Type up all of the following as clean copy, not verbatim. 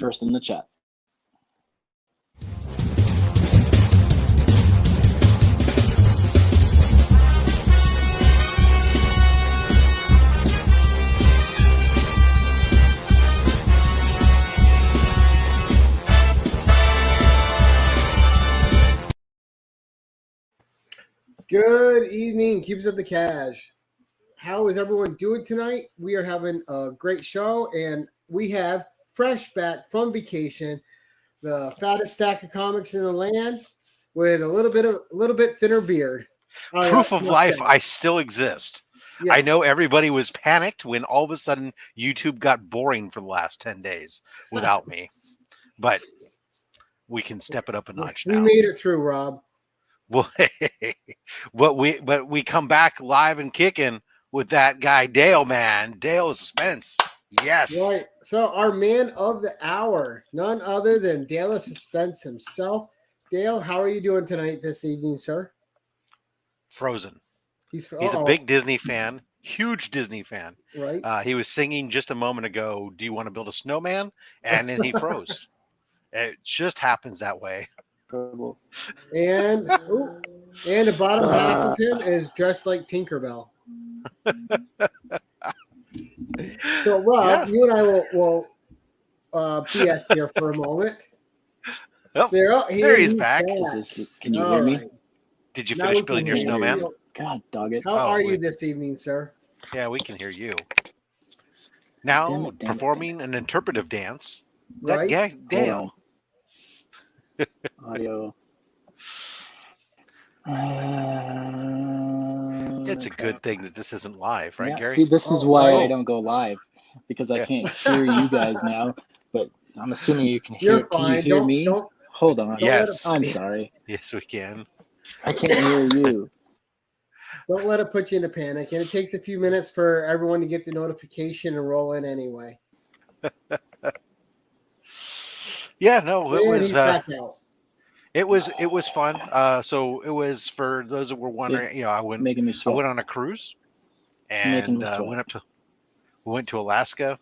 first in the chat. Good evening, Keepers of the Cash. How is everyone doing tonight? We are having a great show, and we have fresh back from vacation, the fattest stack of comics in the land, with a little bit thinner beard. Proof of life, I still exist. Yes. I know everybody was panicked when all of a sudden YouTube got boring for the last 10 days without me, but we can step it up a notch now. We made it through, Rob. Well, but we come back live and kicking with that guy Dale, man. Dale Suspense. Yes. Right. So our man of the hour, none other than Dale Suspense himself. Dale, how are you doing tonight this evening, sir? Frozen. He's a big Disney fan, huge Disney fan. Right. He was singing just a moment ago, "Do you want to build a snowman?" And then he froze. It just happens that way. And the bottom half of him is dressed like Tinkerbell. So, Rob, you and I will BS here for a moment. Oh, there he's back. Can you hear me? Right. Did you finish building your snowman? God dog it. How are you this evening, sir? Yeah, we can hear you. Now performing an interpretive dance. Right? That guy, Dale. Audio. It's a good thing that this isn't live, right, Gary? See, this is why I don't go live, because I can't hear you guys now. But I'm assuming you can hear. You're fine. Can you hear me? Hold on. Yes. I'm sorry. Yes, we can. I can't hear you. Don't let it put you in a panic. And it takes a few minutes for everyone to get the notification and roll in anyway. Yeah, no, it was fun. So it was, for those that were wondering, I went on a cruise and we went to Alaska.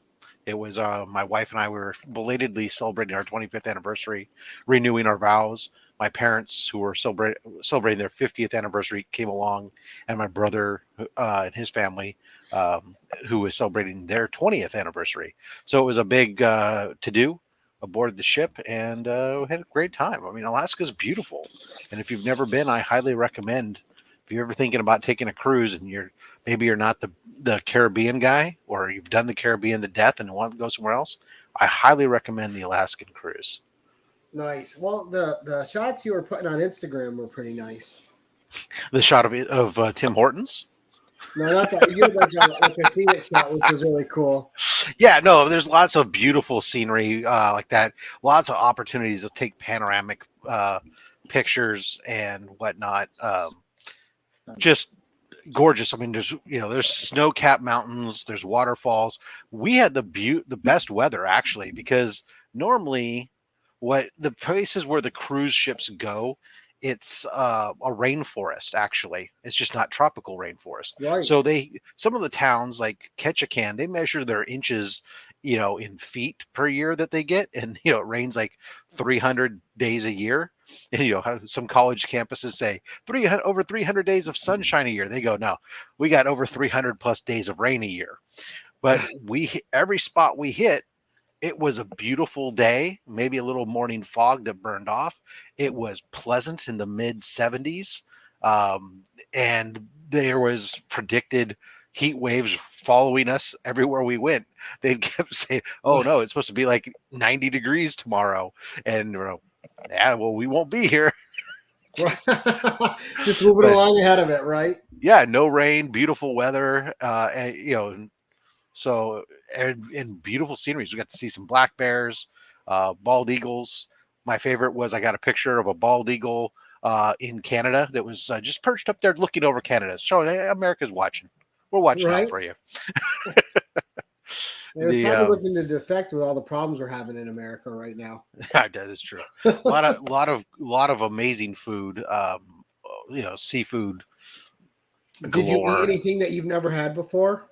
It was my wife and I were belatedly celebrating our 25th anniversary, renewing our vows. My parents, who were celebrating their 50th anniversary, came along, and my brother and his family, who was celebrating their 20th anniversary. So it was a big to-do aboard the ship, and we had a great time. I mean, Alaska's beautiful, and if you've never been, I highly recommend. If you're ever thinking about taking a cruise and you're not the Caribbean guy, or you've done the Caribbean to death and want to go somewhere else, I highly recommend the Alaskan cruise. Nice. Well, the shots you were putting on Instagram were pretty nice. The shot of Tim Hortons? No, not that. You had like a Phoenix shot, which was really cool. Yeah, no, there's lots of beautiful scenery like that. Lots of opportunities to take panoramic pictures and whatnot. Just gorgeous. I mean, there's snow-capped mountains, there's waterfalls. We had the best weather, actually, because normally what the places where the cruise ships go, it's a rainforest. Actually, it's just not tropical rainforest. Right. So some of the towns like Ketchikan, they measure their inches, in feet per year that they get, and it rains like 300 days a year. And some college campuses say over 300 days of sunshine a year. They go, no, we got over 300 plus days of rain a year. But every spot we hit, it was a beautiful day, maybe a little morning fog that burned off. It was pleasant in the mid 70s. And there was predicted heat waves following us everywhere we went. They kept saying, oh no, it's supposed to be like 90 degrees tomorrow. And yeah, well, we won't be here. Just moving along ahead of it, right? Yeah, no rain, beautiful weather, and so and beautiful sceneries. We got to see some black bears, bald eagles. My favorite was I got a picture of a bald eagle in Canada that was just perched up there looking over Canada, showing, hey, America's watching. We're watching out for you. It's probably looking to defect with all the problems we're having in America right now. That is true. A lot of amazing food. Seafood. Did you eat anything that you've never had before?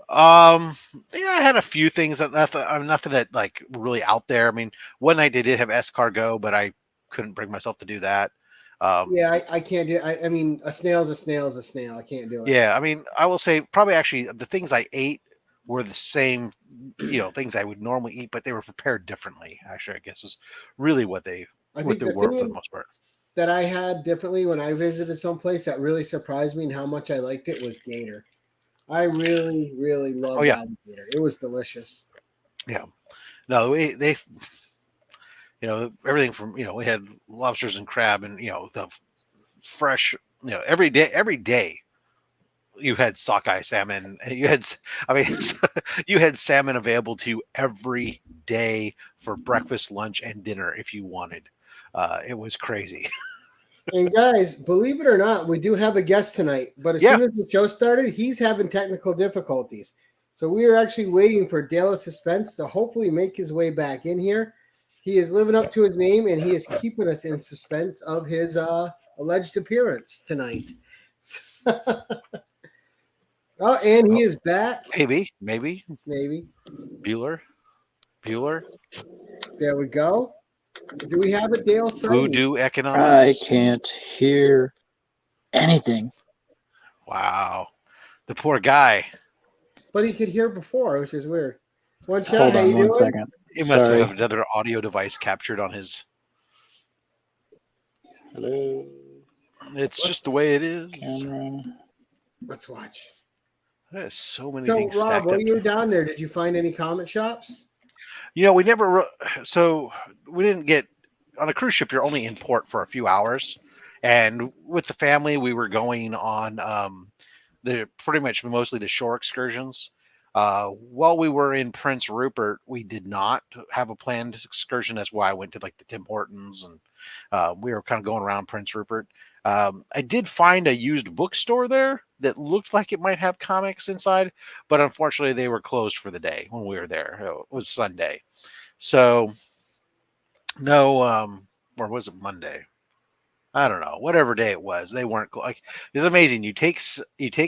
Yeah, I had a few things that nothing that like really out there. I mean, one night they did have escargot, but I couldn't bring myself to do that. Yeah, I can't do. I mean, a snail's a snail's a snail. I can't do it. Yeah, I mean, I will say probably actually the things I ate were the same, things I would normally eat, but they were prepared differently. Actually, I guess is really what they were for the most part. That I had differently when I visited someplace that really surprised me and how much I liked it was gator. I really, really loved alligator. It was delicious. Yeah. No, they everything from, we had lobsters and crab and, the fresh, every day you had sockeye salmon. You had salmon available to you every day for breakfast, lunch, and dinner if you wanted. It was crazy. And guys, believe it or not, we do have a guest tonight. But as soon as the show started, he's having technical difficulties. So we are actually waiting for Dale of Suspense to hopefully make his way back in here. He is living up to his name, and he is keeping us in suspense of his alleged appearance tonight. Oh, and he is back. Maybe. Bueller. There we go. Do we have a Dale sighting? Voodoo Economics. I can't hear anything. Wow. The poor guy. But he could hear before, which is weird. One shot. Hold how on you one doing? second. He must have another audio device captured on his. Hello. It's just the way it is. Camera. Let's watch. There's so many things. So, Rob, while you were down there, did you find any comic shops? We never. So we didn't get on a cruise ship. You're only in port for a few hours, and with the family, we were going on mostly the shore excursions. While we were in Prince Rupert, we did not have a planned excursion. That's why I went to like the Tim Hortons, and we were kind of going around Prince Rupert. I did find a used bookstore there that looked like it might have comics inside, but unfortunately they were closed for the day when we were there. It was Sunday. So no, or was it Monday? I don't know. Whatever day it was, they weren't like. It's amazing. You take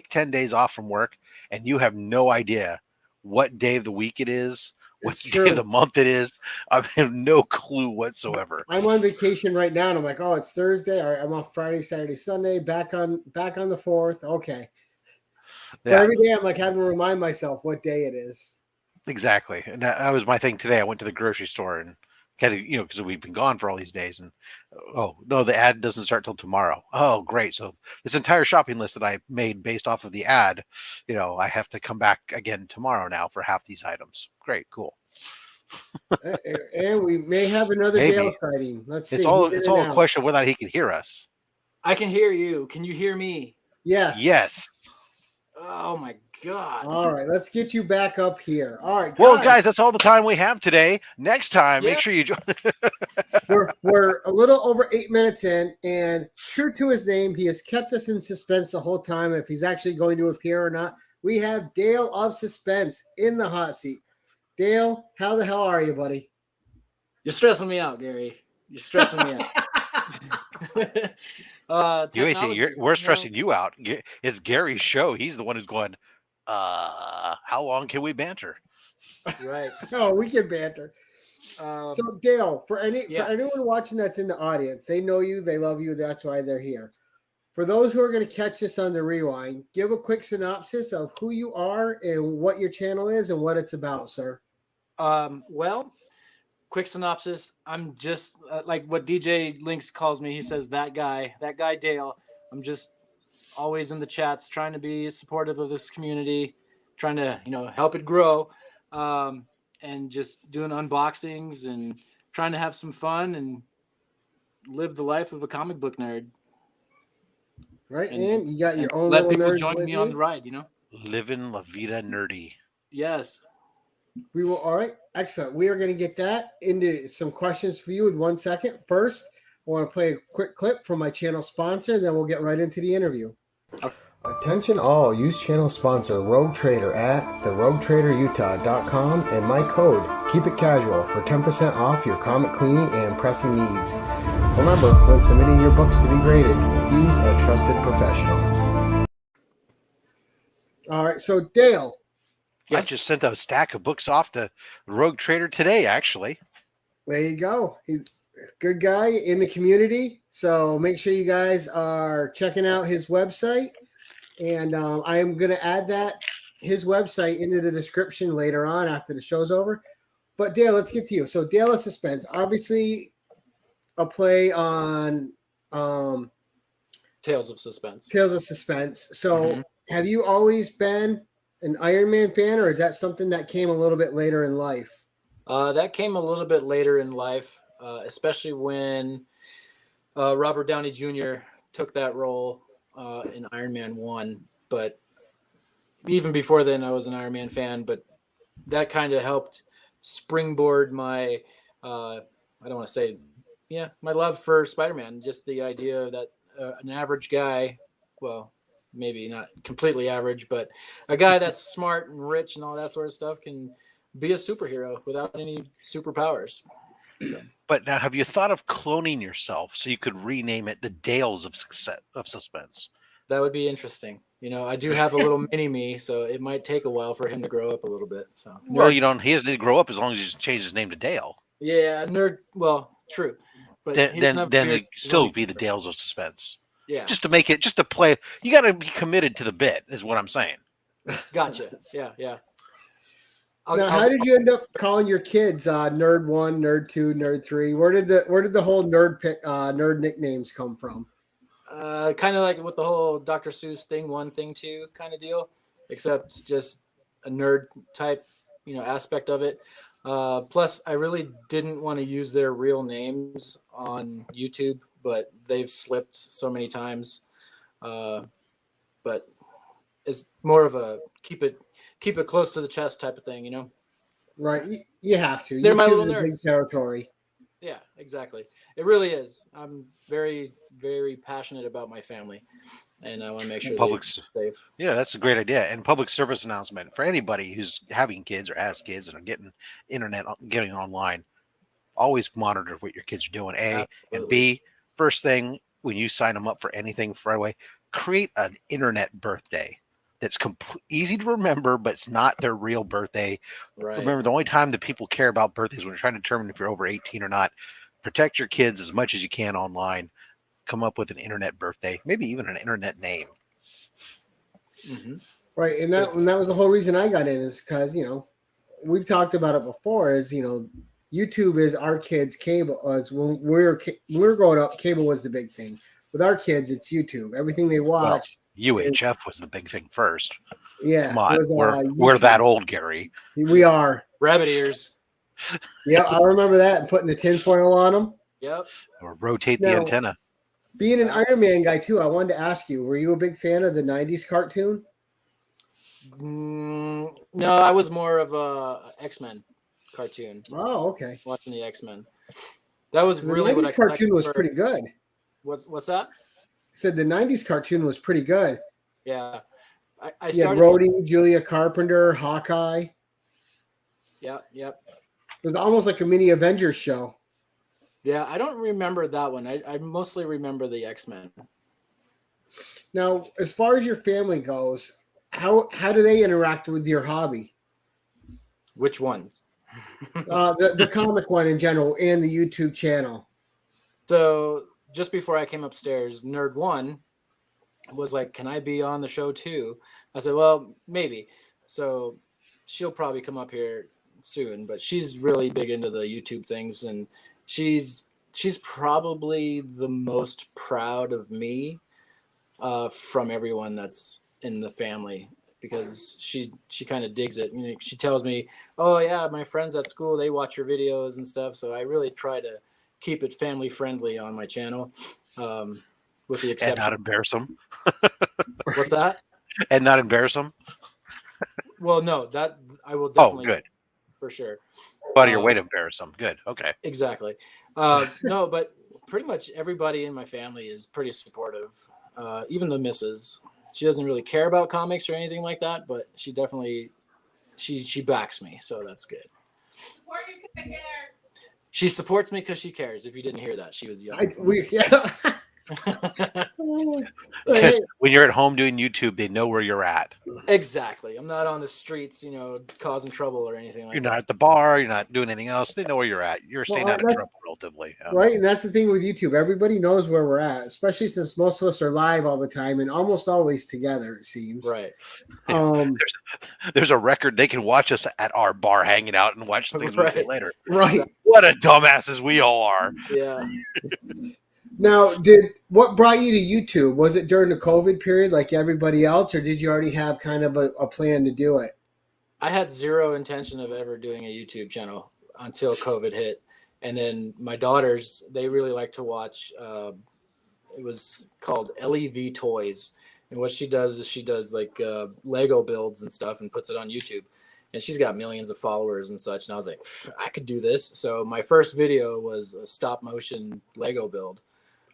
10 days off from work, and you have no idea what day of the week it is, what day of the month it is. I have no clue whatsoever. I'm on vacation right now, and I'm like, oh, it's Thursday. All right, I'm off Friday, Saturday, Sunday. Back on the 4th. Okay. Yeah. So every day, I'm like having to remind myself what day it is. Exactly, and that was my thing today. I went to the grocery store and had to, because we've been gone for all these days, and oh no, the ad doesn't start till tomorrow. Oh, great! So this entire shopping list that I made based off of the ad, I have to come back again tomorrow now for half these items. Great, cool. And we may have another Dale sighting. Let's see. It's all a question of whether he can hear us. I can hear you. Can you hear me? Yes. Oh my God. All right, let's get you back up here. All right. Well, guys, that's all the time we have today. Next time, make sure you join. we're a little over 8 minutes in, and true to his name, he has kept us in suspense the whole time if he's actually going to appear or not. We have Dale of Suspense in the hot seat. Dale, how the hell are you, buddy? You're stressing me out, Gary. You're stressing me out. We're stressing you out. It's Gary's show. He's the one who's going, how long can we banter? Right. Oh, we can banter. So Dale, for anyone watching that's in the audience, they know you, they love you, that's why they're here. For those who are going to catch this on the rewind, give a quick synopsis of who you are and what your channel is and what it's about, sir. Well, quick synopsis. I'm just like what DJ Lynx calls me. He says, that guy Dale. I'm just always in the chats, trying to be supportive of this community, trying to, help it grow, and just doing unboxings and trying to have some fun and live the life of a comic book nerd. Right, and you got your own. Let people join me on the ride, Living La Vida Nerdy. Yes. We will. All right, excellent. We are going to get that into some questions for you in 1 second. First, I want to play a quick clip from my channel sponsor, and then we'll get right into the interview. Attention all, use channel sponsor Rogue Trader at theroguetraderutah.com and my code Keep It Casual for 10% off your comic cleaning and pressing needs. Remember, when submitting your books to be graded, use a trusted professional. All right, so Dale, Yes. I just sent a stack of books off to Rogue Trader today, actually. There you go. He's a good guy in the community. So make sure you guys are checking out his website. And I am going to add his website into the description later on after the show's over. But Dale, let's get to you. So Dale of Suspense, obviously a play on Tales of Suspense. Tales of Suspense. So have you always been an Iron Man fan, or is that something that came a little bit later in life? That came a little bit later in life, especially when Robert Downey Jr. took that role in Iron Man 1. But even before then, I was an Iron Man fan, but that kind of helped springboard my, I don't want to say, my love for Spider-Man. Just the idea that an average guy, well, maybe not completely average, but a guy that's smart and rich and all that sort of stuff can be a superhero without any superpowers. But now, have you thought of cloning yourself so you could rename it the Dales of Suspense? That would be interesting. I do have a little mini me, so it might take a while for him to grow up a little bit. So well, he doesn't need to grow up as long as he just changes his name to Dale. Yeah, nerd. Well, true. But then it'd still be the Dales of Suspense. Yeah. Just to play. You got to be committed to the bit, is what I'm saying. Gotcha. Yeah. Now, how did you end up calling your kids Nerd 1, Nerd 2, Nerd 3? Where did the whole nerd nicknames come from? Kind of like with the whole Dr. Seuss thing 1, thing 2 kind of deal, except just a nerd type, aspect of it. Plus, I really didn't want to use their real names on YouTube, but they've slipped so many times. But it's more of a keep it close to the chest type of thing, Right. You have to. They're YouTube my little is a nerds. big territory. Yeah, exactly. It really is. I'm very, very passionate about my family, and I want to make sure they're safe. Yeah, that's a great idea. And public service announcement for anybody who's having kids or has kids and are getting online. Always monitor what your kids are doing. A. Absolutely. And B, first thing when you sign them up for anything right away, create an internet birthday that's easy to remember, but it's not their real birthday. Right. Remember, the only time that people care about birthdays when they're trying to determine if you're over 18 or not. Protect your kids as much as you can online. Come up with an internet birthday, maybe even an internet name. Right, and that was the whole reason I got in, is because we've talked about it before. Is YouTube is our kids' cable. As when we were growing up, cable was the big thing. With our kids, it's YouTube. Everything they watch. UHF was the big thing first. Yeah, come on, we're that old, Gary. We are. Rabbit ears. Yeah, I remember that, and putting the tinfoil on them. Yep. Or rotate the antenna. Being an Iron Man guy too, I wanted to ask you: were you a big fan of the '90s cartoon? No, I was more of a X-Men cartoon. Oh, okay. Watching the X-Men. That was really the '90s cartoon was pretty good. What's that? I said the '90s cartoon was pretty good. Yeah, I started. Rhodey, Julia Carpenter, Hawkeye. Yeah, yep. It was almost like a mini Avengers show. Yeah, I don't remember that one. I mostly remember the X-Men. Now, as far as your family goes, how do they interact with your hobby? Which ones? The comic one in general and the YouTube channel. So just before I came upstairs, Nerd 1 was like, can I be on the show too? I said, well, maybe. So she'll probably come up here soon, but she's really big into the YouTube things, and she's probably the most proud of me from everyone that's in the family, because she kind of digs it. She tells me, oh yeah, my friends at school, they watch your videos and stuff. So I really try to keep it family friendly on my channel, with the exception. And not embarrass them. What's that? And not embarrass them. Well, no, that I will definitely. Oh, good. For sure. Out of your way to embarrass them. Good. Okay. Exactly. No, but pretty much everybody in my family is pretty supportive. Even the missus. She doesn't really care about comics or anything like that, but she definitely she backs me, so that's good. She supports me because she cares. If you didn't hear that, she was young. Because when you're at home doing YouTube, they know where you're at. Exactly. I'm not on the streets, causing trouble or anything like that. You're not at the bar. You're not doing anything else. They know where you're at. You're staying out of trouble relatively. Right. And that's the thing with YouTube. Everybody knows where we're at, especially since most of us are live all the time and almost always together, it seems. Right. There's a record. They can watch us at our bar hanging out and watch the things we say later. Right. What a dumbasses we all are. Yeah. Now, what brought you to YouTube? Was it during the COVID period like everybody else, or did you already have kind of a plan to do it? I had zero intention of ever doing a YouTube channel until COVID hit. And then my daughters, they really like to watch, it was called LEV Toys. And what she does is she does like Lego builds and stuff and puts it on YouTube. And she's got millions of followers and such. And I was like, I could do this. So my first video was a stop motion Lego build.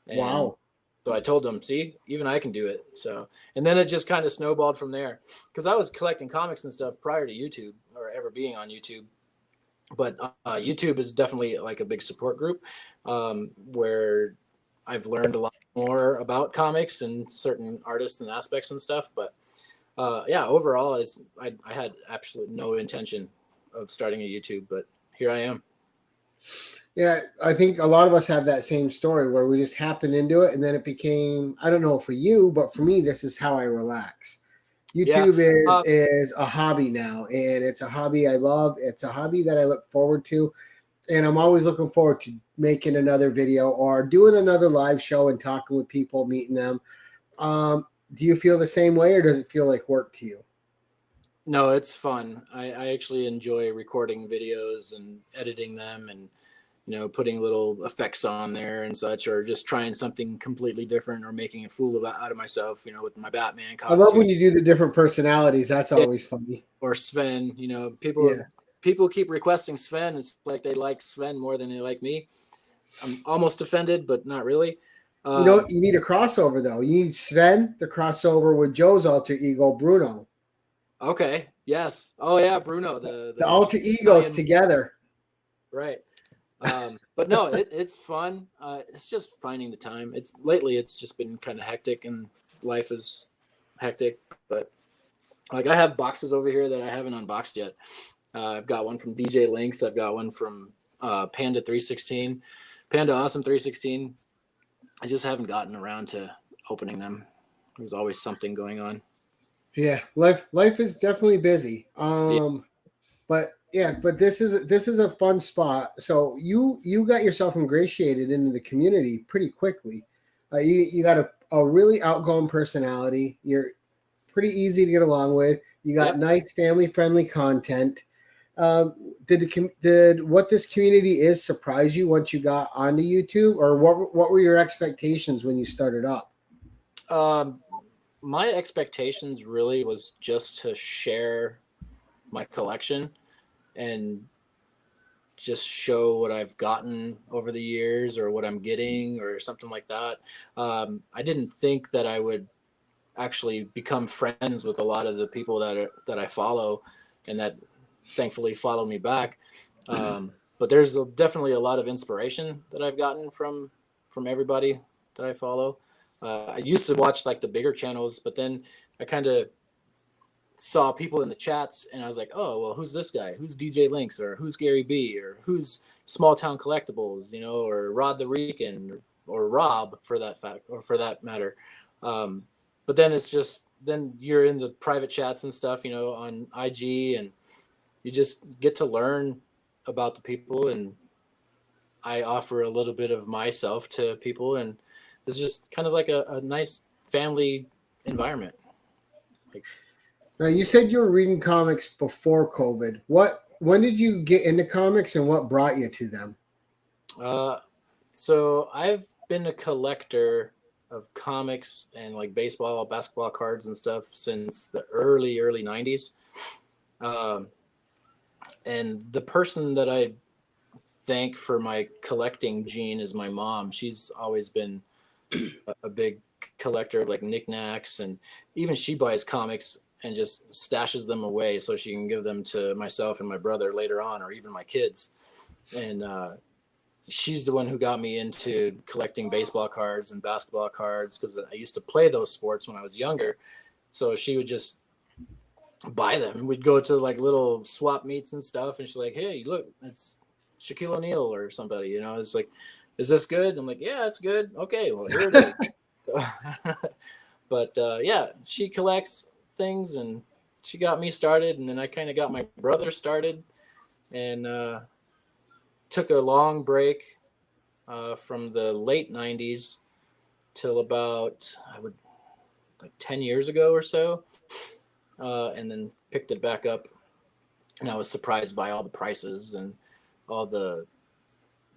And wow. So I told them, see, even I can do it. So, and then it just kind of snowballed from there because I was collecting comics and stuff prior to YouTube or ever being on YouTube. But YouTube is definitely like a big support group where I've learned a lot more about comics and certain artists and aspects and stuff. But yeah, overall, I had absolutely no intention of starting a YouTube, but here I am. Yeah, I think a lot of us have that same story where we just happened into it and then it became, I don't know for you, but for me, this is how I relax. YouTube is a hobby now, and it's a hobby I love. It's a hobby that I look forward to, and I'm always looking forward to making another video or doing another live show and talking with people, meeting them. Do you feel the same way, or does it feel like work to you? No, it's fun. I actually enjoy recording videos and editing them and putting little effects on there and such, or just trying something completely different or making a fool out of myself, with my Batman costume. I love when you do the different personalities. That's always funny. Or Sven, people keep requesting Sven. It's like they like Sven more than they like me. I'm almost offended, but not really. You need a crossover though. You need Sven, the crossover with Joe's alter ego, Bruno. Okay. Yes. Oh yeah. Bruno, the alter egos together. Right. But no, it's fun. It's just finding the time. Lately it's just been kind of hectic and life is hectic, but like I have boxes over here that I haven't unboxed yet. I've got one from DJ Links. I've got one from Pandawesome 316. I just haven't gotten around to opening them. There's always something going on. Yeah. Life is definitely busy. But this is a fun spot. So you got yourself ingratiated into the community pretty quickly. You got a really outgoing personality. You're pretty easy to get along with. You got nice family friendly content. Did what this community is surprise you once you got onto YouTube, or what were your expectations when you started up? My expectations really was just to share my collection and just show what I've gotten over the years or what I'm getting or something like that. I didn't think that I would actually become friends with a lot of the people that I follow and that thankfully follow me back. But there's definitely a lot of inspiration that I've gotten from everybody that I follow. I used to watch like the bigger channels, but then I kind of saw people in the chats and I was like, oh, well, who's this guy? Who's DJ Links, or who's Gary B, or who's Smalltown Collectibles, or Rod the Rican, or Rob for that fact, or for that matter. But then it's just, then you're in the private chats and stuff, on IG, and you just get to learn about the people, and I offer a little bit of myself to people, and it's just kind of like a nice family environment. Now, you said you were reading comics before COVID. When did you get into comics, and what brought you to them? So I've been a collector of comics and like baseball, basketball cards and stuff since the early 90s. And the person that I thank for my collecting gene is my mom. She's always been a big collector of like knickknacks, and even she buys comics and just stashes them away so she can give them to myself and my brother later on, or even my kids. And she's the one who got me into collecting baseball cards and basketball cards, because I used to play those sports when I was younger. So she would just buy them. We'd go to like little swap meets and stuff, and she's like, "Hey, look, it's Shaquille O'Neal or somebody." You know, it's like, "Is this good?" I'm like, "Yeah, it's good." Okay, well, here it is. But yeah, she collects things, and she got me started, and then I kind of got my brother started, and took a long break from the late '90s till about like 10 years ago or so, and then picked it back up. And I was surprised by all the prices and all the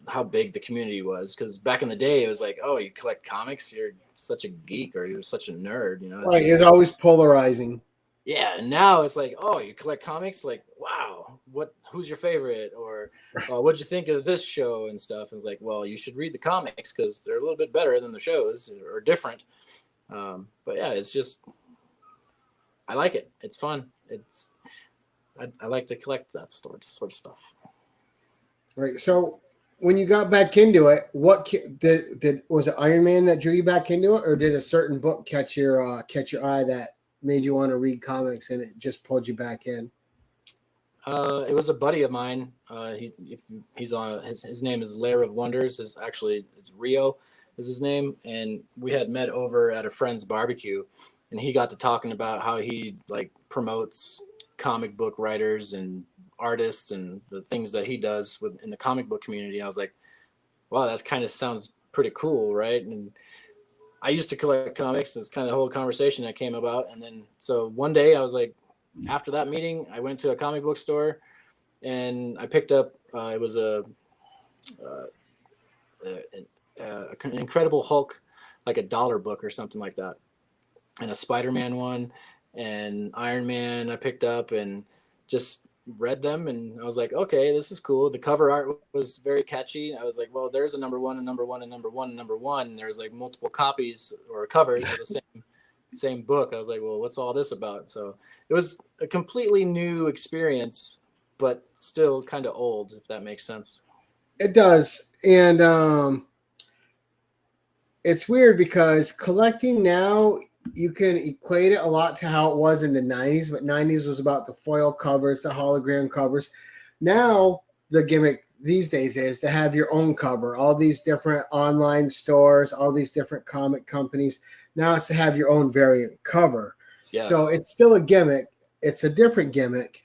how big the community was, because back in the day it was like, oh, you collect comics, you're such a geek, or you're such a nerd, you know. Right, it's always polarizing. Yeah, and now it's like, oh, you collect comics, like, wow, who's your favorite, or what'd you think of this show and stuff. And it's like, well, you should read the comics because they're a little bit better than the shows, or different. But yeah, it's just, I like it. It's fun. I like to collect that sort of stuff. Right. So when you got back into it, what was it Iron Man that drew you back into it, or did a certain book catch your eye that made you want to read comics and it just pulled you back in? It was a buddy of mine. He's on his name is Lair of Wonders. It's Rio is his name, and we had met over at a friend's barbecue, and he got to talking about how he like promotes comic book writers and artists and the things that he does in the comic book community. I was like, wow, that kind of sounds pretty cool, right? And I used to collect comics. It's kind of the whole conversation that came about. And then so one day I was like, after that meeting, I went to a comic book store and I picked up it was an Incredible Hulk, like $1 book or something like that, and a Spider-Man one, and Iron Man I picked up and just read them, and I was like, okay, this is cool. The cover art was very catchy. I was like, well, there's a number one and number one and number one and number one, and there's like multiple copies or covers of the same book. I was like, well, what's all this about? So it was a completely new experience, but still kind of old, if that makes sense. It does. And it's weird because collecting now, you can equate it a lot to how it was in the 90s, but 90s was about the foil covers, the hologram covers. Now the gimmick these days is to have your own cover. All these different online stores, all these different comic companies. Now it's to have your own variant cover. Yes. So it's still a gimmick. It's a different gimmick.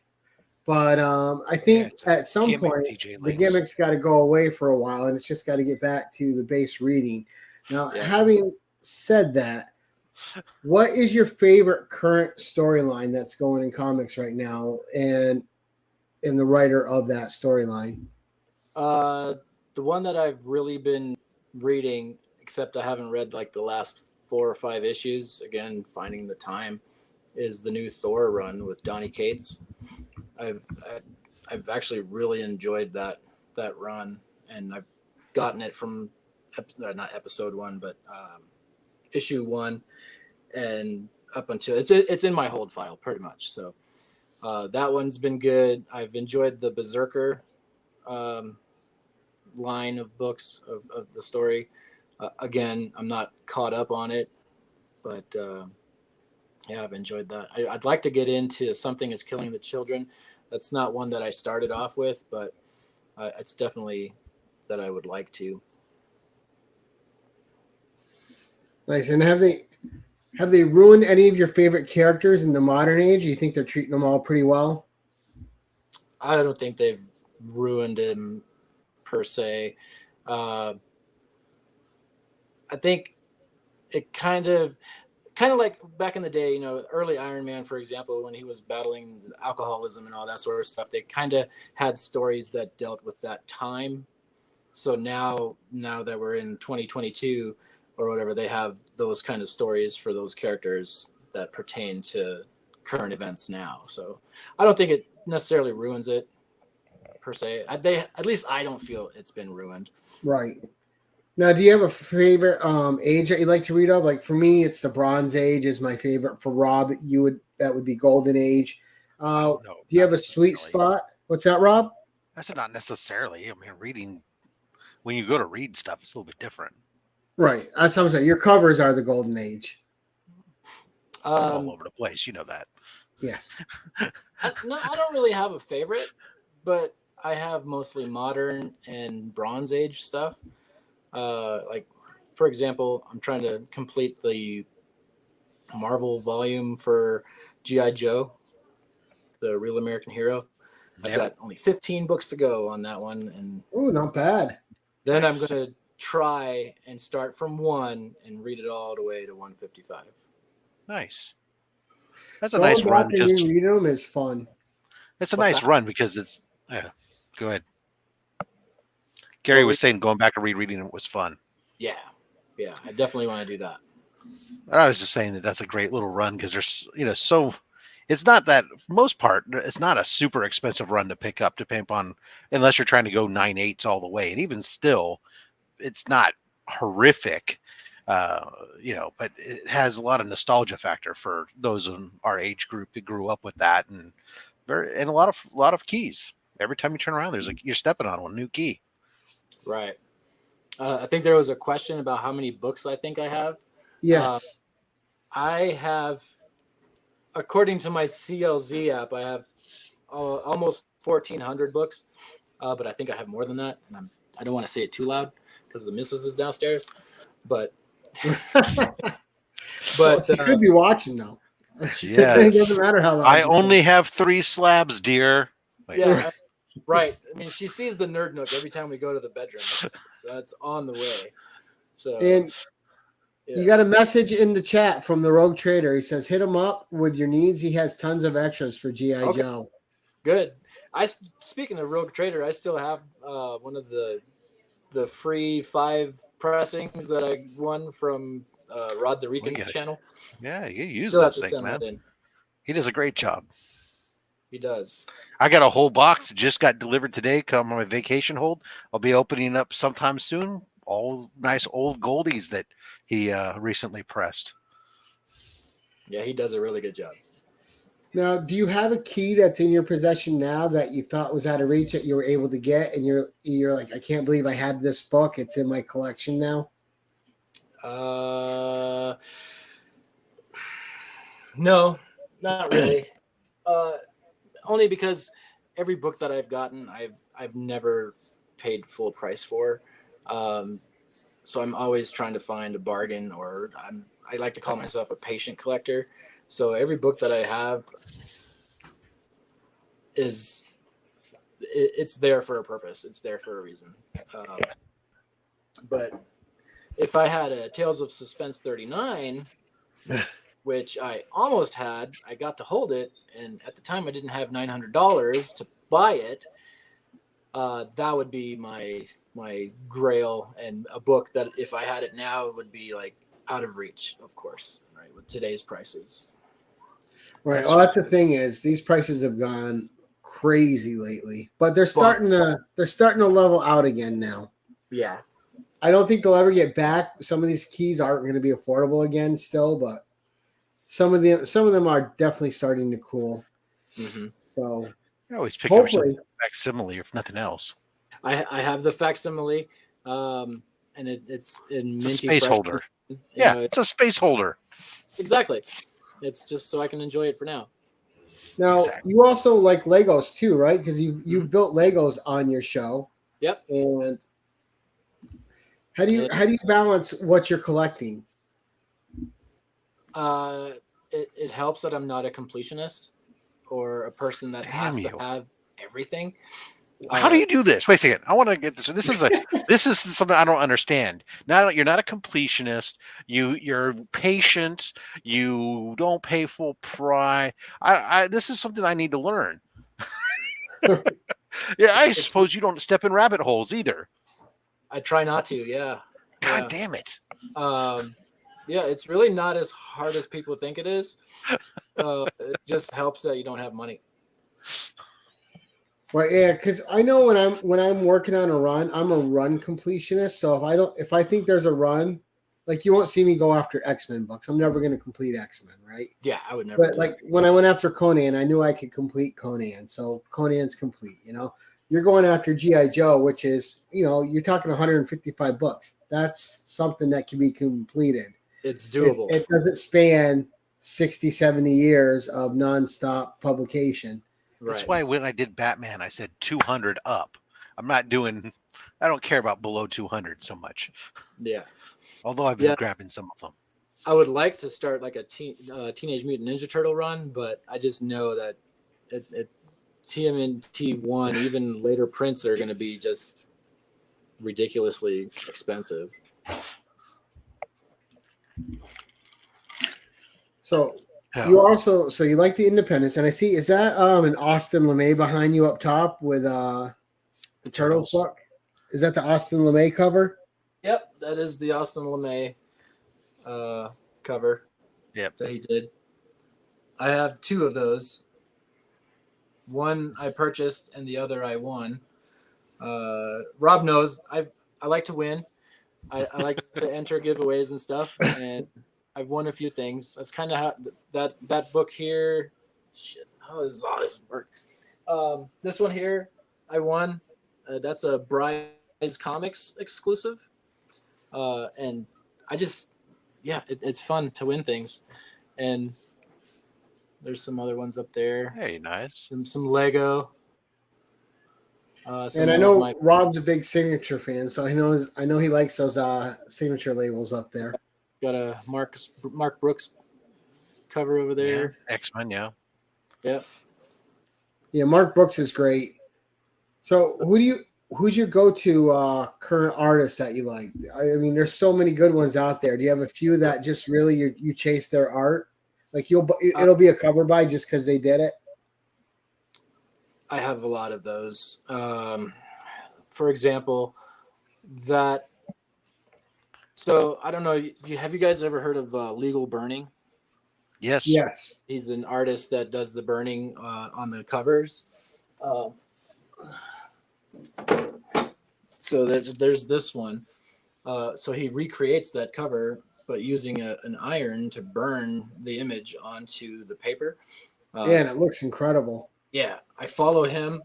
But I think at some point, the gimmick's got to go away for a while, and it's just got to get back to the base reading. Now, having said that, what is your favorite current storyline that's going in comics right now, and the writer of that storyline? The one that I've really been reading, except I haven't read like the last 4 or 5 issues, again, finding the time, is the new Thor run with Donny Cates. I've actually really enjoyed that run, and I've gotten it from not episode 1, but issue 1, and up until it's in my hold file pretty much. So that one's been good. I've enjoyed the Berserker line of books of the story. Again, I'm not caught up on it, but yeah, I've enjoyed that. I'd like to get into Something is Killing the Children. That's not one that I started off with, but it's definitely that I would like to. Nice. And have they ruined any of your favorite characters in the modern age? You think they're treating them all pretty well? I don't think they've ruined him per se. I think it kind of like back in the day, early Iron Man, for example, when he was battling alcoholism and all that sort of stuff, they kind of had stories that dealt with that time. So now that we're in 2022 or whatever, they have those kind of stories for those characters that pertain to current events now. So I don't think it necessarily ruins it per se. At least I don't feel it's been ruined. Right. Now, do you have a favorite age that you like to read of? Like for me, it's the Bronze Age is my favorite. For Rob, that would be Golden Age. No, do you have a sweet spot? What's that, Rob? I said not necessarily. I mean, reading when you go to read stuff, it's a little bit different. Right. That's what I'm saying. Your covers are the golden age. All over the place. You know that. Yes. I don't really have a favorite, but I have mostly modern and Bronze Age stuff. Like, for example, I'm trying to complete the Marvel volume for G.I. Joe, the Real American Hero. I've got only 15 books to go on that one. And not bad. Then I'm going to try and start from 1 and read it all the way to 155. Nice. That's a nice run. Because read them is fun. It's a nice run because it's. Yeah. Go ahead. Gary was saying going back and rereading it was fun. Yeah. Yeah. I definitely want to do that. I was just saying that that's a great little run because there's, so it's not that for most part, it's not a super expensive run to pick up unless you're trying to go 9/8 all the way. And even still, it's not horrific, but it has a lot of nostalgia factor for those in our age group that grew up with that, and a lot of keys. Every time you turn around, you're stepping on one new key. Right. I think there was a question about how many books I think I have. Yes. I have, according to my CLZ app, I have almost 1,400 books, but I think I have more than that, and I don't want to say it too loud because the missus is downstairs. But she could be watching now. Yeah, it doesn't matter how long. I only have 3 slabs, dear. Wait. Yeah, right. I mean, she sees the Nerd Nook every time we go to the bedroom. That's on the way. So and. Yeah. You got a message in the chat from the Rogue Trader. He says, hit him up with your needs. He has tons of extras for G.I. Joe. Good. Speaking of Rogue Trader, I still have one of the free 5 pressings that I won from Rod the Recon's channel. Yeah, you use those things, man. He does a great job. He does. I got a whole box that just got delivered today. Come on my vacation hold. I'll be opening up sometime soon. All nice old goldies that he recently pressed. Yeah, he does a really good job. Now, do you have a key that's in your possession now that you thought was out of reach that you were able to get, and you're like, I can't believe I have this book. It's in my collection now. No, not really. Only because every book that I've gotten, I've never paid full price for. So I'm always trying to find a bargain, or I like to call myself a patient collector. So every book that I have it's there for a purpose. It's there for a reason. But if I had a Tales of Suspense 39, which I almost had, I got to hold it, and at the time I didn't have $900 to buy it. That would be my grail, and a book that if I had it now, it would be like out of reach, of course, right, with today's prices. Right. Well, that's the thing is these prices have gone crazy lately, but they're starting to level out again now. Yeah. I don't think they'll ever get back. Some of these keys aren't going to be affordable again still, but some of them are definitely starting to cool. Mm-hmm. So I always pick up some facsimile, if nothing else. I have the facsimile, and it's in minty space holder. Yeah, it's a space holder. Exactly. It's just so I can enjoy it for now. Now, you also like Legos too, right? Because you've built Legos on your show. Yep. And how do you balance what you're collecting? It helps that I'm not a completionist or a person that has to have everything. How do you do this? Wait a second. I want to get this. This is something I don't understand. You're not a completionist. You're patient. You don't pay full price. This is something I need to learn. Yeah, I suppose you don't step in rabbit holes either. I try not to. Yeah. God damn it. Yeah, it's really not as hard as people think it is. It just helps that you don't have money. Right, yeah, because I know when I'm working on a run, I'm a run completionist. So if I think there's a run, like you won't see me go after X-Men books. I'm never going to complete X-Men, right? Yeah, I would never. But like when I went after Conan, I knew I could complete Conan, so Conan's complete. you're going after G.I. Joe, which is, you're talking 155 books. That's something that can be completed. It's doable. It doesn't span 60, 70 years of nonstop publication. Right. That's why when I did Batman, I said 200 up. I don't care about below 200 so much. Yeah. Although I've been grabbing some of them. I would like to start like a Teenage Mutant Ninja Turtle run, but I just know that TMNT 1, even later prints are going to be just ridiculously expensive. So you like the independents, and I see, is that an Austin LeMay behind you up top with the Turtles book? Is that the Austin LeMay cover? Yep, that is the Austin LeMay cover. Yep, that he did. I have 2 of those. One I purchased, and the other I won. Rob knows I like to win. I like to enter giveaways and stuff, and I've won a few things. That's kind of how that book here. Shit, how does all this work? This one here, I won. That's a Bryce Comics exclusive, and I just, it's fun to win things, and there's some other ones up there. Hey, nice. Some Lego. And I know Rob's a big signature fan, so I know he likes those signature labels up there. Got a Mark Brooks cover over there. Yeah. X-Men, yeah. Yep. Yeah, Mark Brooks is great. So who's your go-to current artist that you like? I mean, there's so many good ones out there. Do you have a few that just really you chase their art? Like it'll be a cover by just because they did it? I have a lot of those. For example, so I don't know. Have you guys ever heard of Legal Burning? Yes. Yes. He's an artist that does the burning on the covers. So there's this one. So he recreates that cover, but using an iron to burn the image onto the paper. And it looks incredible. Yeah, I follow him,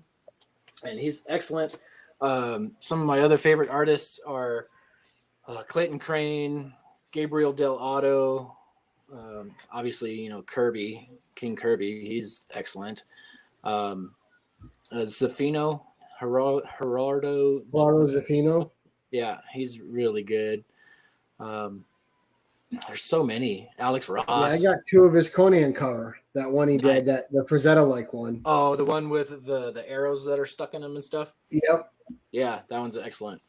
and he's excellent. Some of my other favorite artists are Clayton Crane, Gabriel Del Otto, obviously, Kirby, King Kirby. He's excellent. Zafino, Gerardo Zafino. Yeah, he's really good. There's so many. Alex Ross. Yeah, I got 2 of his Conan cover. That one he did, the Frazetta-like one. Oh, the one with the arrows that are stuck in them and stuff? Yep. Yeah, that one's excellent.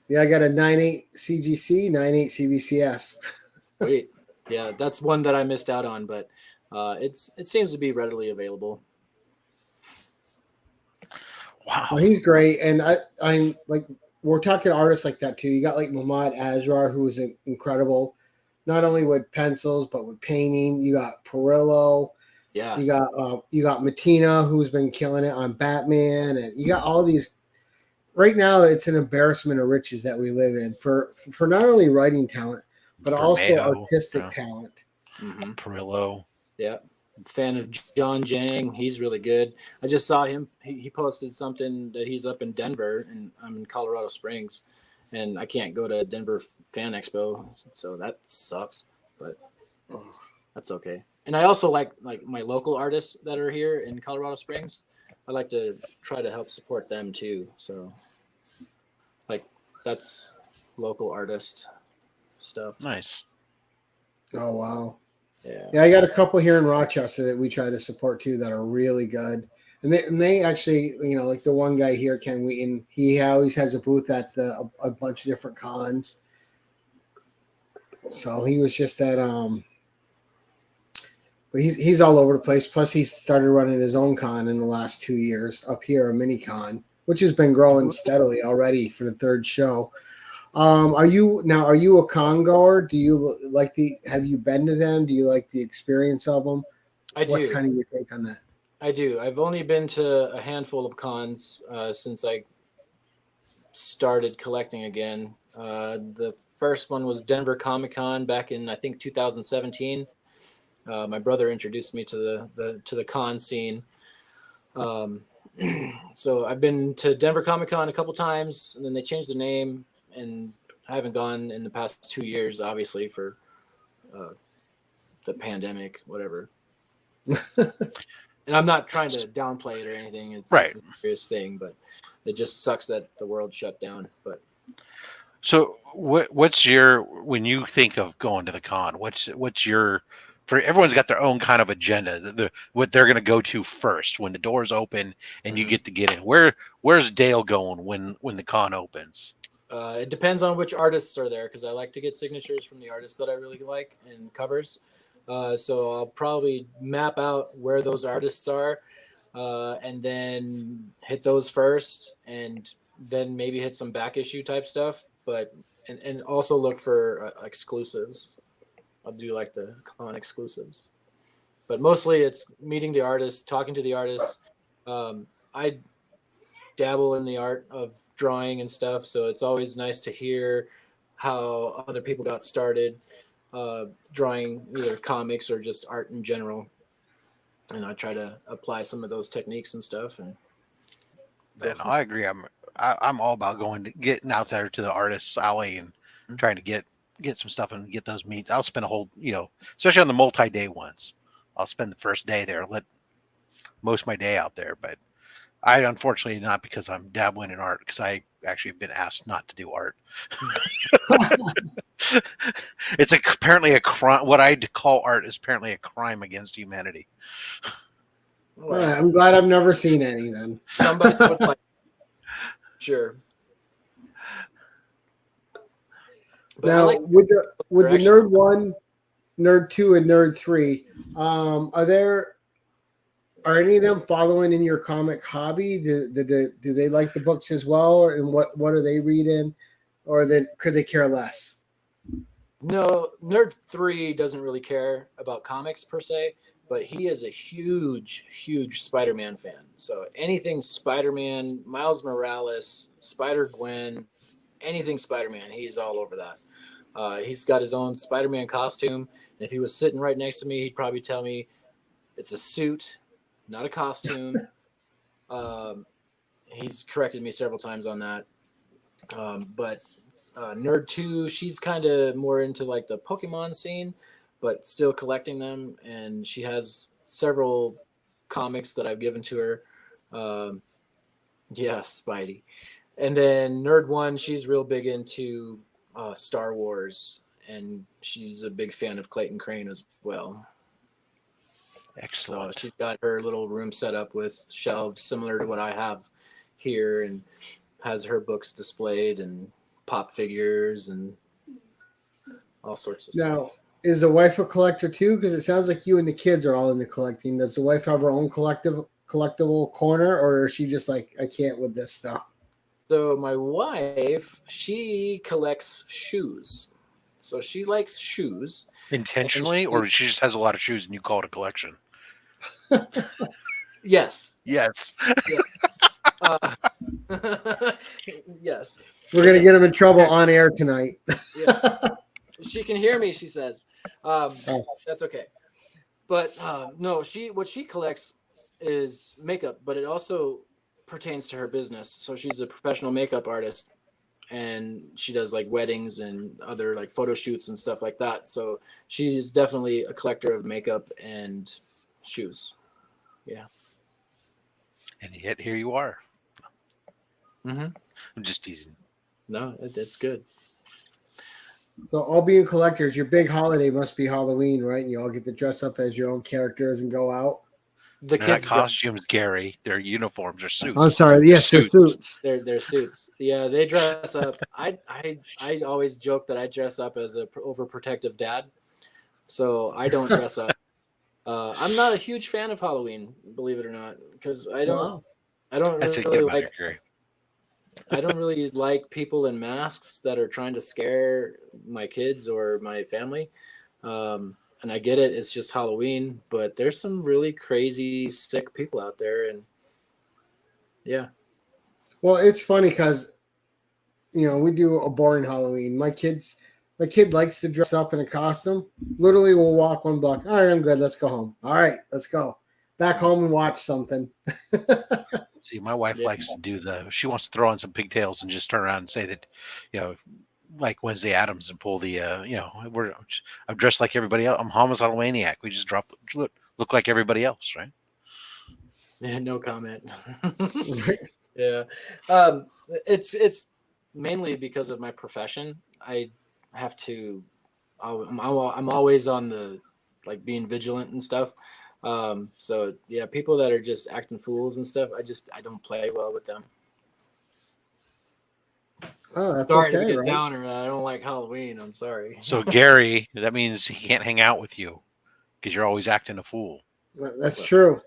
Yeah, I got a 9.8 CGC, 9.8 CBCS. Wait. Yeah, that's one that I missed out on, but it seems to be readily available. Wow. Well, he's great. And I'm like, we're talking artists like that too. You got like Mahmoud Asrar, who is incredible, not only with pencils but with painting. You got Perillo. Yeah. You got Matina, who's been killing it on Batman, and you got all these. Right now, it's an embarrassment of riches that we live in for not only writing talent but also artistic talent. Mm-hmm. Perillo. Yeah. Fan of John Jang. He's really good. I just saw him. He posted something that he's up in Denver, and I'm in Colorado Springs, and I can't go to Denver Fan Expo, so that sucks, but that's okay. And I also like my local artists that are here in Colorado Springs. I like to try to help support them too. So that's local artist stuff. Nice. Oh, wow. Yeah, I got a couple here in Rochester that we try to support too that are really good. And they actually, like the one guy here, Ken Wheaton, he always has a booth at a bunch of different cons. So he was just at but he's all over the place. Plus he started running his own con in the last 2 years up here, a mini con, which has been growing steadily already for the 3rd show. Are you a con goer? Do you have you been to them? Do you like the experience of them? I do. What's kind of your take on that? I do. I've only been to a handful of cons since I started collecting again. The first one was Denver Comic-Con back in, I think, 2017. My brother introduced me to the con scene. So I've been to Denver Comic Con a couple times, and then they changed the name, and I haven't gone in the past 2 years, obviously for the pandemic, whatever. And I'm not trying to downplay it or anything. It's a serious thing, but it just sucks that the world shut down. But so what's your, when you think of going to the con, what's your, for everyone's got their own kind of agenda, what they're going to go to first when the doors open and you get to get in. Where's Dale going when the con opens? It depends on which artists are there, because I like to get signatures from the artists that I really like and covers. So I'll probably map out where those artists are, and then hit those first, and then maybe hit some back issue type stuff. But and also look for exclusives. I'll do like the con exclusives, but mostly it's meeting the artist, talking to the artist. I dabble in the art of drawing and stuff, so it's always nice to hear how other people got started drawing either comics or just art in general, and I try to apply some of those techniques and stuff. And then I agree. I'm all about getting out there to the artist's alley and trying to get some stuff and get those meets. I'll spend a whole, especially on the multi-day ones, I'll spend the first day there, let most of my day out there. But I unfortunately not, because I'm dabbling in art, because I actually have been asked not to do art. It's apparently a crime. What I call art is apparently a crime against humanity. Well, I'm glad I've never seen any then. Somebody would like, sure. But now, like with the Nerd 1, Nerd 2, and Nerd 3, are any of them following in your comic hobby? Do they like the books as well, and what are they reading, or then could they care less? No, Nerd 3 doesn't really care about comics per se, but he is a huge Spider-Man fan. So anything Spider-Man, Miles Morales, Spider-Gwen, anything Spider-Man, he's all over that. He's got his own Spider-Man costume, and if he was sitting right next to me, he'd probably tell me it's a suit, not a costume. He's corrected me several times on that. But Nerd 2, she's kind of more into like the Pokemon scene, but still collecting them, and she has several comics that I've given to her. Spidey. And then Nerd 1, she's real big into Star Wars, and she's a big fan of Clayton Crane as well. Excellent. So she's got her little room set up with shelves similar to what I have here, and has her books displayed and pop figures and all sorts of stuff. Is the wife a collector too? Because it sounds like you and the kids are all into collecting. Does the wife have her own collectible corner, or is she just like, I can't with this stuff? So my wife, she collects shoes. So she likes shoes. Intentionally, or she just has a lot of shoes and you call it a collection? Yes. Yes. Yes. We're going to get him in trouble on air tonight. Yeah. She can hear me, she says. That's okay. But no, what she collects is makeup, but it also pertains to her business. So she's a professional makeup artist, and she does like weddings and other like photo shoots and stuff like that. So she's definitely a collector of makeup and shoes. Yeah. And yet here you are. Mm-hmm. I'm just teasing. No, that's good. So all being collectors, your big holiday must be Halloween, right? And you all get to dress up as your own characters and go out. The kids' costumes, Gary. Their uniforms are suits. I'm sorry. Yes, they're suits. They're suits. Yeah, they dress up. I always joke that I dress up as a overprotective dad, so I don't dress up. I'm not a huge fan of Halloween, believe it or not, because I don't really like people in masks that are trying to scare my kids or my family. And I get it, it's just Halloween, but there's some really crazy, sick people out there, and yeah. Well, it's funny because, we do a boring Halloween. My kid likes to dress up in a costume. Literally, we'll walk one block. All right, I'm good. Let's go home. All right, let's go back home and watch something. See, my wife likes to do she wants to throw on some pigtails and just turn around and say that, like Wednesday Addams and pull the, I'm dressed like everybody else. I'm homicidal maniac. We just look like everybody else, right? Yeah, no comment. Yeah. It's mainly because of my profession. I have to, I'm always on the, like, being vigilant and stuff. So yeah, people that are just acting fools and stuff, I don't play well with them. Oh, that's sorry okay, to get right? downer. I don't like Halloween. I'm sorry. So Gary, that means he can't hang out with you because you're always acting a fool. That's true.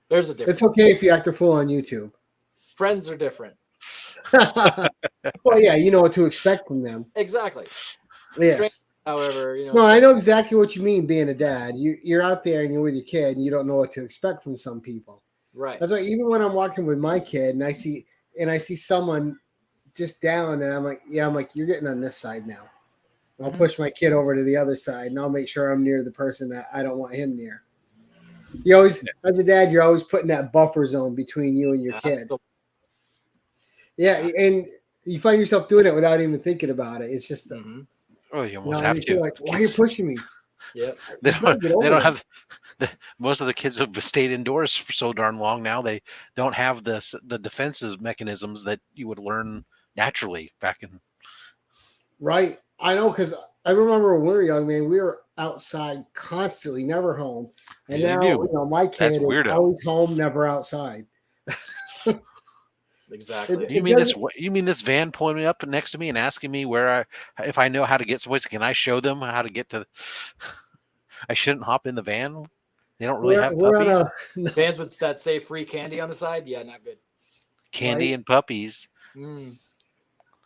There's a difference. It's okay if you act a fool on YouTube. Friends are different. Well, yeah, you know what to expect from them. Exactly. Yes. Strangers, however, No, I know exactly what you mean. Being a dad, you're out there and you're with your kid, and you don't know what to expect from some people. Right. That's why even when I'm walking with my kid and I see someone just down, and I'm like, you're getting on this side now. I'll push my kid over to the other side, and I'll make sure I'm near the person that I don't want him near. You always, as a dad, you're always putting that buffer zone between you and your kid. Yeah, and you find yourself doing it without even thinking about it. It's just, oh, you almost have to. Like, why are you pushing me? Yeah, they don't have. Most of the kids have stayed indoors for so darn long now. They don't have the defenses mechanisms that you would learn naturally back in. Right, I know, because I remember when we were young, man, we were outside constantly, never home. And now, my kid is always home, never outside. Exactly. You mean this van pulling me up next to me and asking me if I know how to get someplace? Can I show them how to get to? I shouldn't hop in the van. They don't really have puppies. Vans with that say free candy on the side. Yeah, not good. Candy and puppies.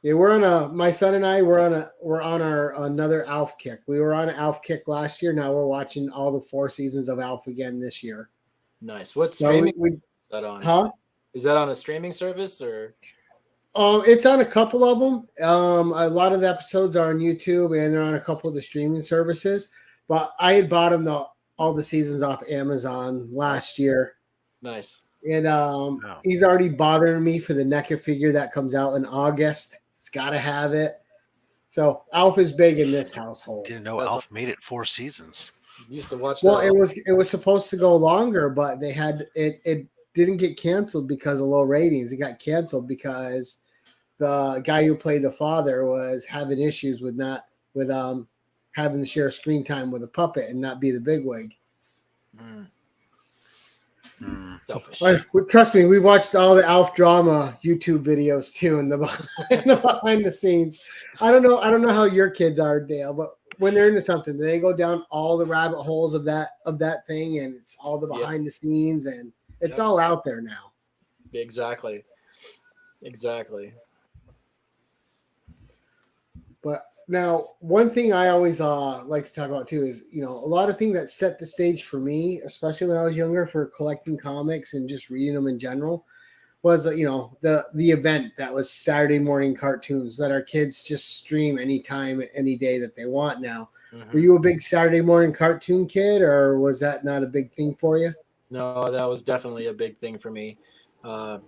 Yeah, we're on my son and I we're on our another Alf kick. We were on an Alf kick last year. Now we're watching all the 4 seasons of Alf again this year. Nice. What streaming is that on? Huh? Is that on a streaming service or? It's on a couple of them. A lot of the episodes are on YouTube, and they're on a couple of the streaming services. But I had bought him all the seasons off Amazon last year. Nice. And he's already bothering me for the NECA figure that comes out in August. It's got to have it. So Alf is big in this household. Didn't know Alf made it 4 seasons. Used to watch. Well, it was supposed to go longer, but they had it didn't get canceled because of low ratings. It got canceled because the guy who played the father was having issues with having to share screen time with a puppet and not be the bigwig. Selfish. Trust me, we've watched all the Alf drama YouTube videos too, in the behind the scenes. I don't know how your kids are, Dale, but when they're into something, they go down all the rabbit holes of that thing, and it's all the behind the scenes, and it's all out there now. Exactly. But now, one thing I always like to talk about too is, a lot of things that set the stage for me, especially when I was younger, for collecting comics and just reading them in general, was the event that was Saturday morning cartoons that our kids just stream anytime, any day that they want now. Were you a big Saturday morning cartoon kid, or was that not a big thing for you? No, that was definitely a big thing for me. It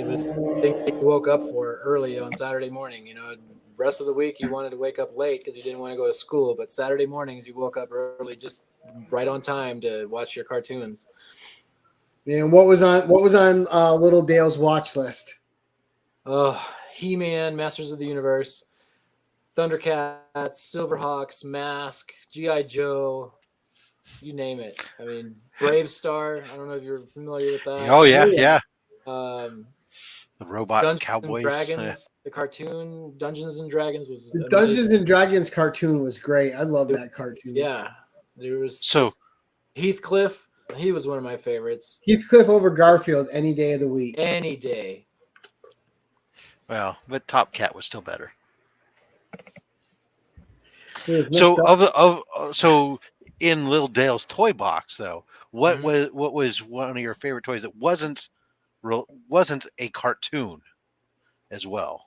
was the thing that you woke up for early on Saturday morning. Rest of the week you wanted to wake up late because you didn't want to go to school, but Saturday mornings you woke up early, just right on time to watch your cartoons. And what was on Little Dale's watch list? He-Man, Masters of the Universe, Thundercats, Silverhawks, Mask, G.I. Joe, you name it. I mean, Brave Star. I don't know if you're familiar with that. Oh yeah. The robot Dungeons cowboys. And Dragons, the cartoon Dungeons and Dragons was the Dungeons and Dragons cartoon was great. I love that cartoon. Yeah, there was Heathcliff. He was one of my favorites. Heathcliff over Garfield any day of the week. Any day. Well, but Top Cat was still better. So in Little Dale's toy box though, what was one of your favorite toys that wasn't a cartoon as well?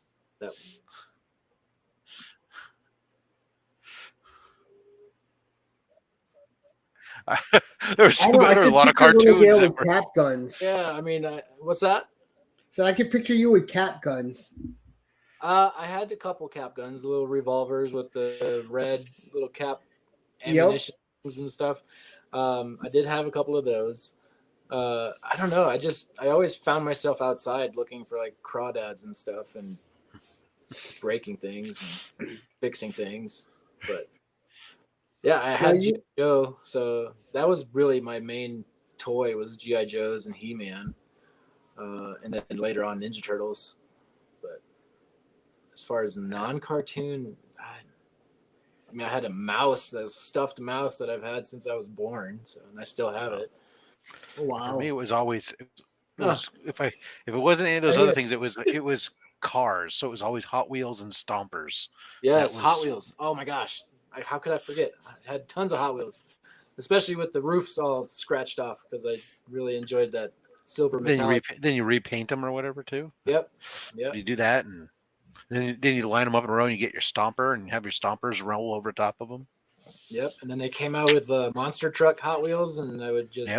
There were a lot of cartoons. With cap guns. Yeah, I mean, what's that? So I could picture you with cap guns. I had a couple cap guns, little revolvers with the red little cap ammunition and stuff. I did have a couple of those. I don't know. I always found myself outside looking for like crawdads and stuff and breaking things and fixing things. But yeah, I had G.I. Joe, so that was really my main toy was G.I. Joes and He-Man, and then later on Ninja Turtles. But as far as non-cartoon, I mean, I had a mouse, a stuffed mouse that I've had since I was born, and I still have it. Oh, wow. For me, it was always if it wasn't any of those other things, it was cars. So it was always Hot Wheels and Stompers. Yes, Hot Wheels. Oh my gosh, how could I forget? I had tons of Hot Wheels, especially with the roofs all scratched off because I really enjoyed that silver metallic. Then you repaint them or whatever too. Yep. You do that, and then you line them up in a row, and you get your Stomper, and have your Stompers roll over top of them. Yep, and then they came out with monster truck Hot Wheels, and I would just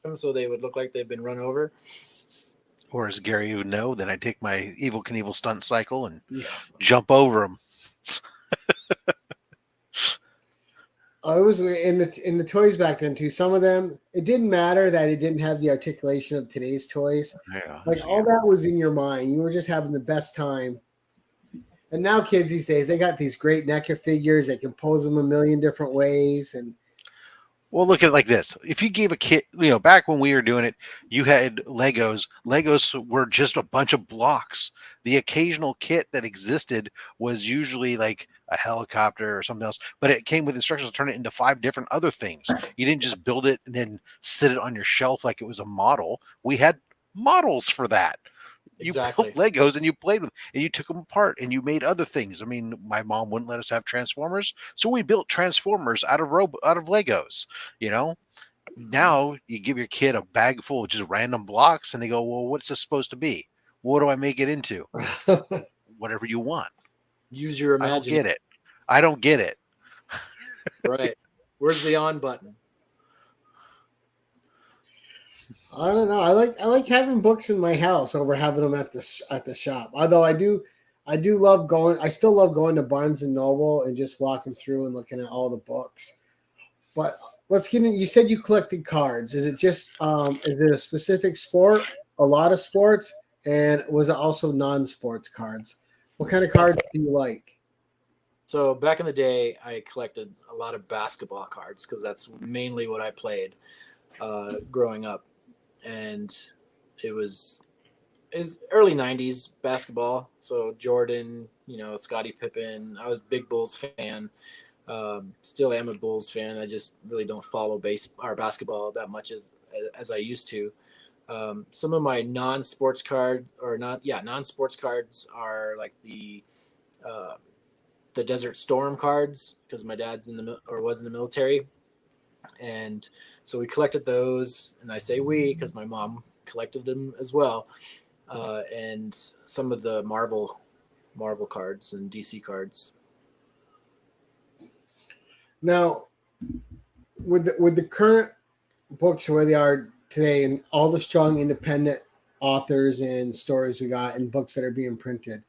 them so they would look like they've been run over. Or as Gary would know, then I take my Evel Knievel stunt cycle and jump over them. I was in the toys back then too. Some of them, it didn't matter that it didn't have the articulation of today's toys. Yeah, all that was in your mind. You were just having the best time. And now kids these days, they got these great NECA figures. They can pose them a million different ways. And well, look at it like this. If you gave a kid, back when we were doing it, you had Legos. Legos were just a bunch of blocks. The occasional kit that existed was usually like a helicopter or something else, but it came with instructions to turn it into 5 different other things. You didn't just build it and then sit it on your shelf like it was a model. We had models for that. Exactly. You built Legos and you played with them and you took them apart and you made other things. I mean, my mom wouldn't let us have Transformers, so we built Transformers out of Legos. Now you give your kid a bag full of just random blocks and they go, well, what's this supposed to be? What do I make it into? Whatever you want. Use your imagination. I don't get it. Right. Where's the on button? I don't know. I like having books in my house over having them at the shop. Although I love going. I still love going to Barnes and Noble and just walking through and looking at all the books. But let's get in. You said you collected cards. Is it just is it a specific sport? A lot of sports, and was it also non-sports cards? What kind of cards do you like? So back in the day, I collected a lot of basketball cards because that's mainly what I played growing up. And it's early 90s basketball. So Jordan, Scottie Pippen. I was a big Bulls fan. Still am a Bulls fan. I just really don't follow basketball that much as I used to. Some of my non-sports cards are like the Desert Storm cards because my dad's was in the military. And so we collected those, and I say we because my mom collected them as well. And some of the Marvel cards and DC cards. Now, with the current books where they are today, and all the strong independent authors and stories we got, and books that are being printed,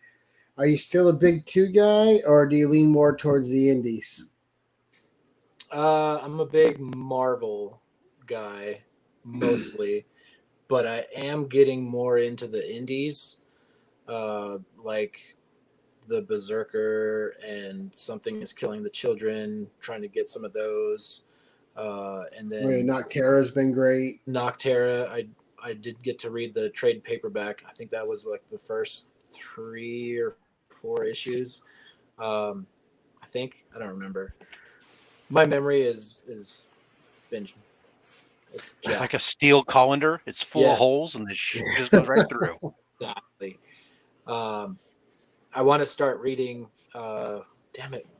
are you still a big 2 guy, or do you lean more towards the indies? I'm a big Marvel guy mostly, but I am getting more into the indies, like the Berserker and Something is Killing the Children, trying to get some of those. And then Noctera's been great. Noctera, I did get to read the trade paperback. I think that was like the first 3 or 4 issues. I don't remember. My memory is been it's like a steel colander. It's full of holes, and the shit just goes right through. Exactly. I want to start reading. The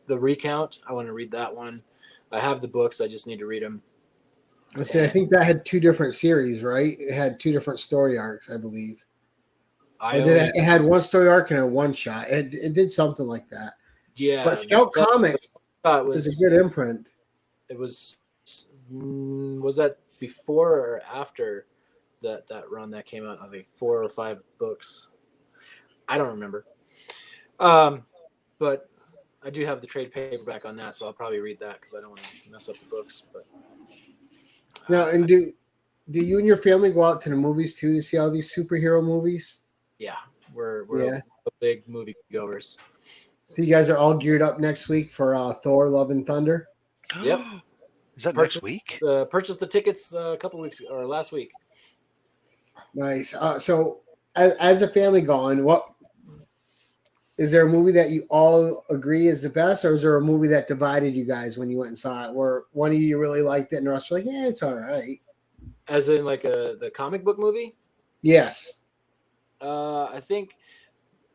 Recount. I want to read that one. I have the books. I just need to read them. I think that had 2 different series, right? It had 2 different story arcs, I believe. It had 1 story arc and a 1-shot. It did something like that. Yeah. But Scout Comics is a good imprint. It was Was that before or after that run that came out of 4 or 5 books? I don't remember. But I do have the trade paperback on that, so I'll probably read that because I don't want to mess up the books. But now, and do you and your family go out to the movies too to see all these superhero movies? Yeah, we're big movie goers. So you guys are all geared up next week for Thor: Love and Thunder. Yep. Is that next week? Purchased the tickets a couple weeks or last week. Nice. So as a family going, what is there a movie that you all agree is the best, or is there a movie that divided you guys when you went and saw it, where one of you really liked it and the rest were like, yeah, it's all right? As in like the comic book movie? Yes. I think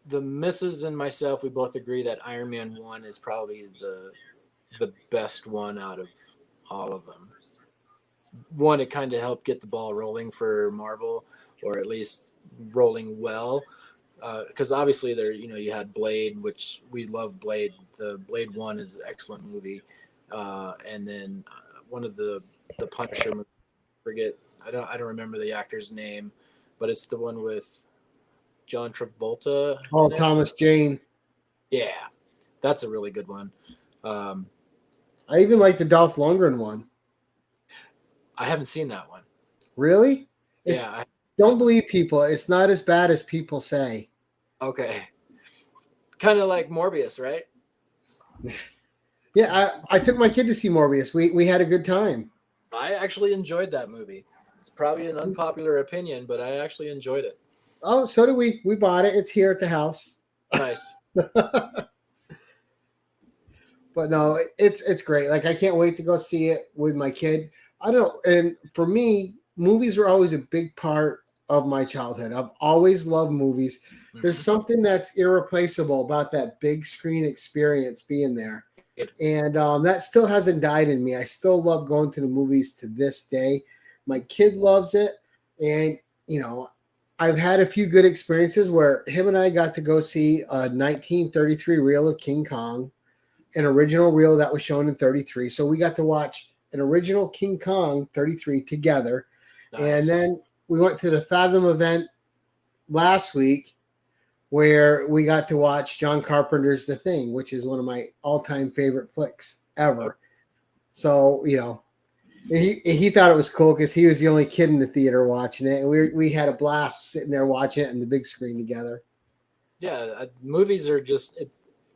the missus and myself, we both agree that Iron Man 1 is probably the best one out of all of them. One, it kind of helped get the ball rolling for Marvel, or at least rolling well. Because obviously you had Blade, which we love Blade. The Blade 1 is an excellent movie. And then one of the Punisher movies, I don't remember the actor's name, but it's the one with John Travolta. Oh, Thomas Jane. Yeah, that's a really good one. I even like the Dolph Lundgren one. I haven't seen that one. Really? Don't believe people. It's not as bad as people say. Okay. Kind of like Morbius, right? Yeah, I took my kid to see Morbius. We had a good time. I actually enjoyed that movie. It's probably an unpopular opinion, but I actually enjoyed it. Oh, so do we. We bought it. It's here at the house. Nice. But no, it's great. Like, I can't wait to go see it with my kid. I don't know. And for me, movies were always a big part of my childhood. I've always loved movies. Mm-hmm. There's something that's irreplaceable about that big screen experience being there. And that still hasn't died in me. I still love going to the movies to this day. My kid loves it. And, I've had a few good experiences where him and I got to go see a 1933 reel of King Kong, an original reel that was shown in 33. So we got to watch an original King Kong 33 together. Nice. And then we went to the Fathom event last week where we got to watch John Carpenter's The Thing, which is one of my all-time favorite flicks ever. So, he thought it was cool because he was the only kid in the theater watching it. And we had a blast sitting there watching it on the big screen together. Yeah, movies are just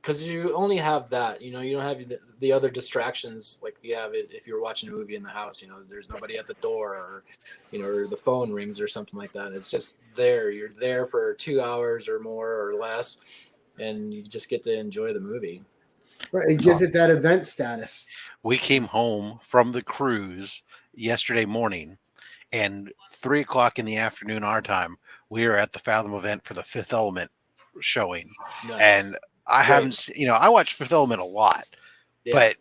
because you only have that. You don't have the other distractions like you have it if you're watching a movie in the house. There's nobody at the door, or or the phone rings or something like that. It's just there. You're there for 2 hours or more or less, and you just get to enjoy the movie. Right, it gives it that event status. We came home from the cruise yesterday morning, and 3:00 in the afternoon our time, we were at the Fathom event for the Fifth Element showing. Nice. And I haven't seen, I watch Fifth Element a lot, but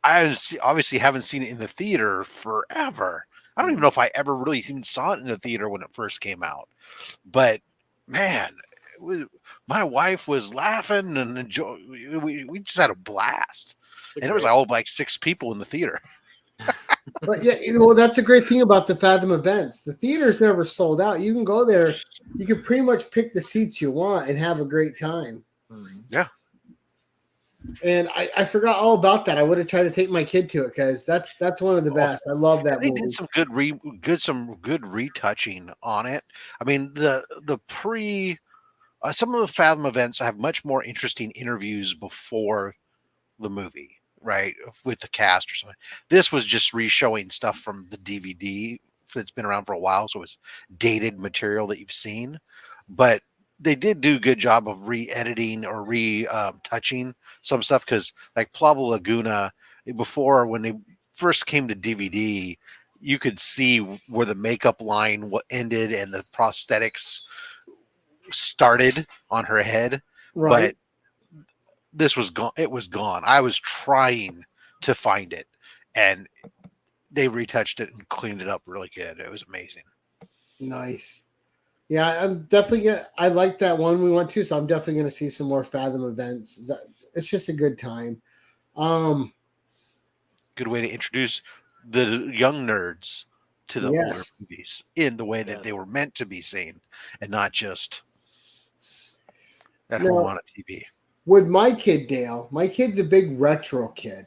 I obviously haven't seen it in the theater forever. I don't even know if I ever really even saw it in the theater when it first came out. But man, my wife was laughing and enjoying. We just had a blast. And it was like 6 people in the theater. But yeah, that's a great thing about the Fathom events. The theater's never sold out. You can go there. You can pretty much pick the seats you want and have a great time. Yeah. And I forgot all about that. I would have tried to take my kid to it because that's one of the best. I love that movie. They did some good retouching on it. I mean, the pre some of the Fathom events have much more interesting interviews before the movie, right, with the cast or something. This was just re-showing stuff from the DVD that's been around for a while, so it's dated material that you've seen. But they did do a good job of re-editing or touching some stuff, because like Plava Laguna, before, when they first came to DVD, you could see where the makeup line ended and the prosthetics started on her head. Right. But this was gone. It was gone. I was trying to find it, and they retouched it and cleaned it up really good. It was amazing. Nice. Yeah, I'm definitely I like that one we went to, so I'm definitely gonna see some more Fathom events. It's just a good time. Good way to introduce the young nerds to the older Yes. movies in the way that they were meant to be seen, and not just at home on a TV. With my kid Dale, my kid's a big retro kid.